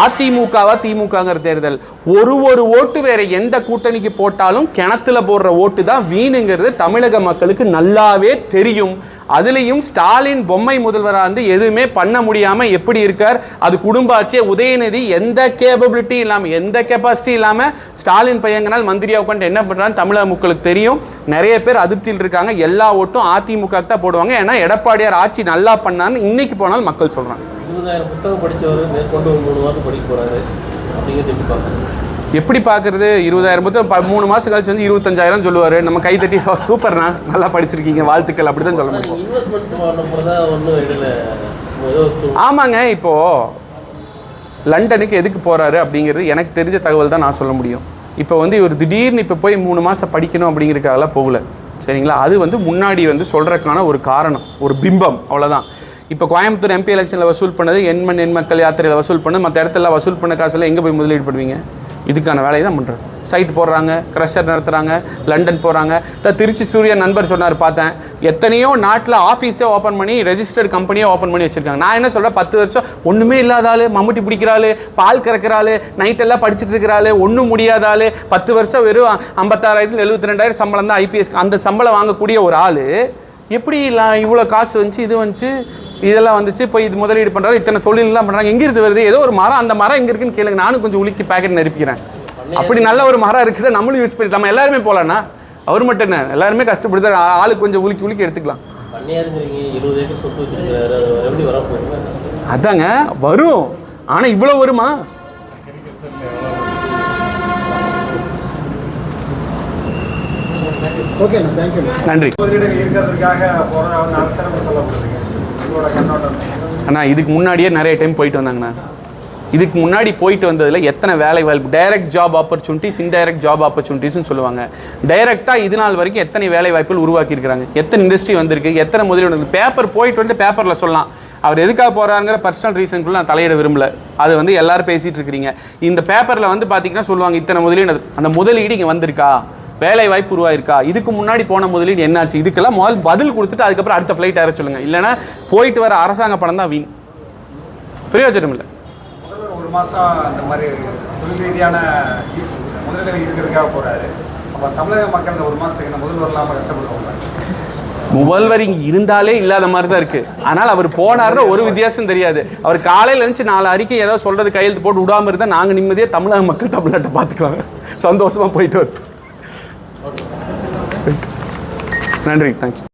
அதிமுகவா திமுகங்கிற தேர்தல். ஒரு ஓட்டு வேற எந்த கூட்டணிக்கு போட்டாலும் கிணத்துல போடுற ஓட்டு தான் வீணுங்கிறது தமிழக மக்களுக்கு நல்லாவே தெரியும். அதுலேயும் ஸ்டாலின் பொம்மை முதல்வராக வந்து எதுவுமே பண்ண முடியாமல் எப்படி இருக்கார்? அது குடும்ப ஆட்சியை உதயநிதி எந்த கேப்பபிலிட்டி இல்லாமல் எந்த கெப்பாசிட்டி இல்லாமல் ஸ்டாலின் பையங்கனால் மந்திரியாக உட்காந்து என்ன பண்ணுறான்னு தமிழக மக்களுக்கு தெரியும். நிறைய பேர் அதிருப்தியில் இருக்காங்க. எல்லா ஓட்டும் அதிமுக தான் போடுவாங்க. ஏன்னா எடப்பாடியார் ஆட்சி நல்லா பண்ணான்னு இன்னைக்கு போனாலும் மக்கள் சொல்கிறாங்க. 20,000 புத்தகம் படித்தவர் மேற்கொண்டு 3 மாதம் படிக்க போகிறாரு அப்படிங்கிறது எப்படி பார்க்குறது? எப்படி பார்க்குறது? 20,000 புத்தகம் 3 மாதம் கழிச்சு வந்து 25,000 சொல்லுவார். நம்ம கை தட்டி சூப்பர்ண்ணா நல்லா படிச்சிருக்கீங்க வாழ்த்துக்கள் அப்படி தான் சொல்ல முடியும். ஆமாங்க, இப்போது லண்டனுக்கு எதுக்கு போகிறாரு அப்படிங்கிறது எனக்கு தெரிஞ்ச தகவல் தான் நான் சொல்ல முடியும். இப்போ வந்து இவர் திடீர்னு இப்போ போய் 3 மாதம் படிக்கணும் அப்படிங்கிறதுக்காகலாம் போகல, சரிங்களா? அது வந்து முன்னாடி வந்து சொல்கிறதுக்கான ஒரு காரணம், ஒரு பிம்பம், அவ்வளோதான். இப்போ கோயம்புத்தூர் எம்பி எலெக்ஷனில் வசூல் பண்ணது எண் மக்கள் யாத்திரையில் வசூல் பண்ணது, மற்ற இடத்துல வசூல் பண்ண காசில் எங்கே போய் முதலீடு பண்ணுவீங்க? இதுக்கான வேலையை தான் பண்ணுறோம். சைட் போடுறாங்க, க்ரஷர் நடத்துகிறாங்க, லண்டன் போகிறாங்க. திருச்சி சூர்யா நண்பர் சொன்னார், பார்த்தேன். எத்தனையோ நாட்டில் ஆஃபீஸே ஓப்பன் பண்ணி ரெஜிஸ்டர்டு கம்பெனியே ஓப்பன் பண்ணி வச்சுருக்காங்க. நான் என்ன சொல்கிறேன், 10 வருஷம் ஒன்றுமே இல்லாத ஆள், மம்முட்டி பிடிக்கிறாள், பால் கறக்கிற ஆள், நைட்டெல்லாம் படிச்சுட்டு இருக்கிற ஆள், ஒன்றும் முடியாத ஆள், 10 வருஷம் வெறும் 56,000 72,000 சம்பளம் தான் ஐபிஎஸ், அந்த சம்பளம் வாங்கக்கூடிய ஒரு ஆள் எப்படி இவ்வளோ காசு வந்துச்சு, இது வந்துச்சு, இதெல்லாம் வந்துச்சு, போய் இது முதலீடு பண்ணுறாரு, இத்தனை தொழிலெலாம் பண்ணுறாங்க, எங்கிருந்து வருது? ஏதோ ஒரு மரம், அந்த மரம் எங்கே இருக்குன்னு கேளுங்க, நானும் கொஞ்சம் உலுக்கி பேக்கெட் நெருப்பிக்கிறேன். அப்படி நல்ல ஒரு மரம் இருக்குது, நம்மளும் யூஸ் பண்ணி நம்ம எல்லாருமே போகலான்னா, அவர் மட்டும் என்ன, எல்லாருமே கஷ்டப்படுத்த ஆளுக்கு கொஞ்சம் உலுக்கி எடுத்துக்கலாம். அதாங்க வரும், ஆனால் இவ்வளோ வருமா? நன்றி. அண்ணா இதுக்கு முன்னாடியே நிறைய டைம் போயிட்டு வந்தாங்கண்ணா. இதுக்கு முன்னாடி போயிட்டு வந்ததில் எத்தனை வேலை வாய்ப்பு, direct job opportunities, indirect job ஆப்பர்ச்சுனிட்டிஸ்னு சொல்லுவாங்க. டைரெக்டாக இது நாள் வரைக்கும் எத்தனை வேலை வாய்ப்புகள் உருவாக்கியிருக்கிறாங்க, எத்தனை இண்டஸ்ட்ரி வந்திருக்கு, எத்தனை முதலீடு வந்திருக்கு. பேப்பர் போயிட்டு வந்து பேப்பரில் சொல்லலாம். அவர் எதுக்காக போகிறாங்கிற பர்சனல் ரீசனுக்குள்ள நான் தலையிட விரும்பல, அது வந்து எல்லாரும் பேசிகிட்டு இருக்கிறீங்க. இந்த பேப்பரில் வந்து பார்த்தீங்கன்னா சொல்லுவாங்க, இத்தனை முதலீடு, அந்த முதலீடு இங்கே வந்திருக்கா, வேலை வாய்ப்பு உருவாயிருக்கா, இதுக்கு முன்னாடி போன முதலீடு என்னாச்சு, இதுக்கெல்லாம் முதல் பதில் கொடுத்துட்டு அதுக்கப்புறம் அடுத்த ஃப்ளைட் ஏற சொல்லுங்கள். இல்லைன்னா போயிட்டு வர அரசாங்க பணம் தான் வீண், பிரயோஜனம் இல்லை. ஒரு மாதம் அந்த மாதிரி தொழில் ரீதியான முதலீடு இருக்கிறதுக்காக போகிறாரு. அப்போ தமிழக மக்கள் இந்த ஒரு மாதத்துக்கு இந்த முதல்வர் இல்லாமல் கஷ்டப்படுவாங்க. முதல்வர் இங்கே இருந்தாலே இல்லாத மாதிரி தான் இருக்குது. ஆனால் அவர் போனார்னா ஒரு வித்தியாசம் தெரியாது. அவர் காலையில் இருந்துச்சு 4 அறிக்கை ஏதாவது சொல்கிறது கையெழுத்து போட்டு விடாமல் இருந்தால் நாங்கள் நிம்மதியாக தமிழக மக்கள் தமிழ்நாட்டை பார்த்துக்குவாங்க, சந்தோஷமாக போயிட்டு வரட்டும். நன்றி, தேங்க்யூ.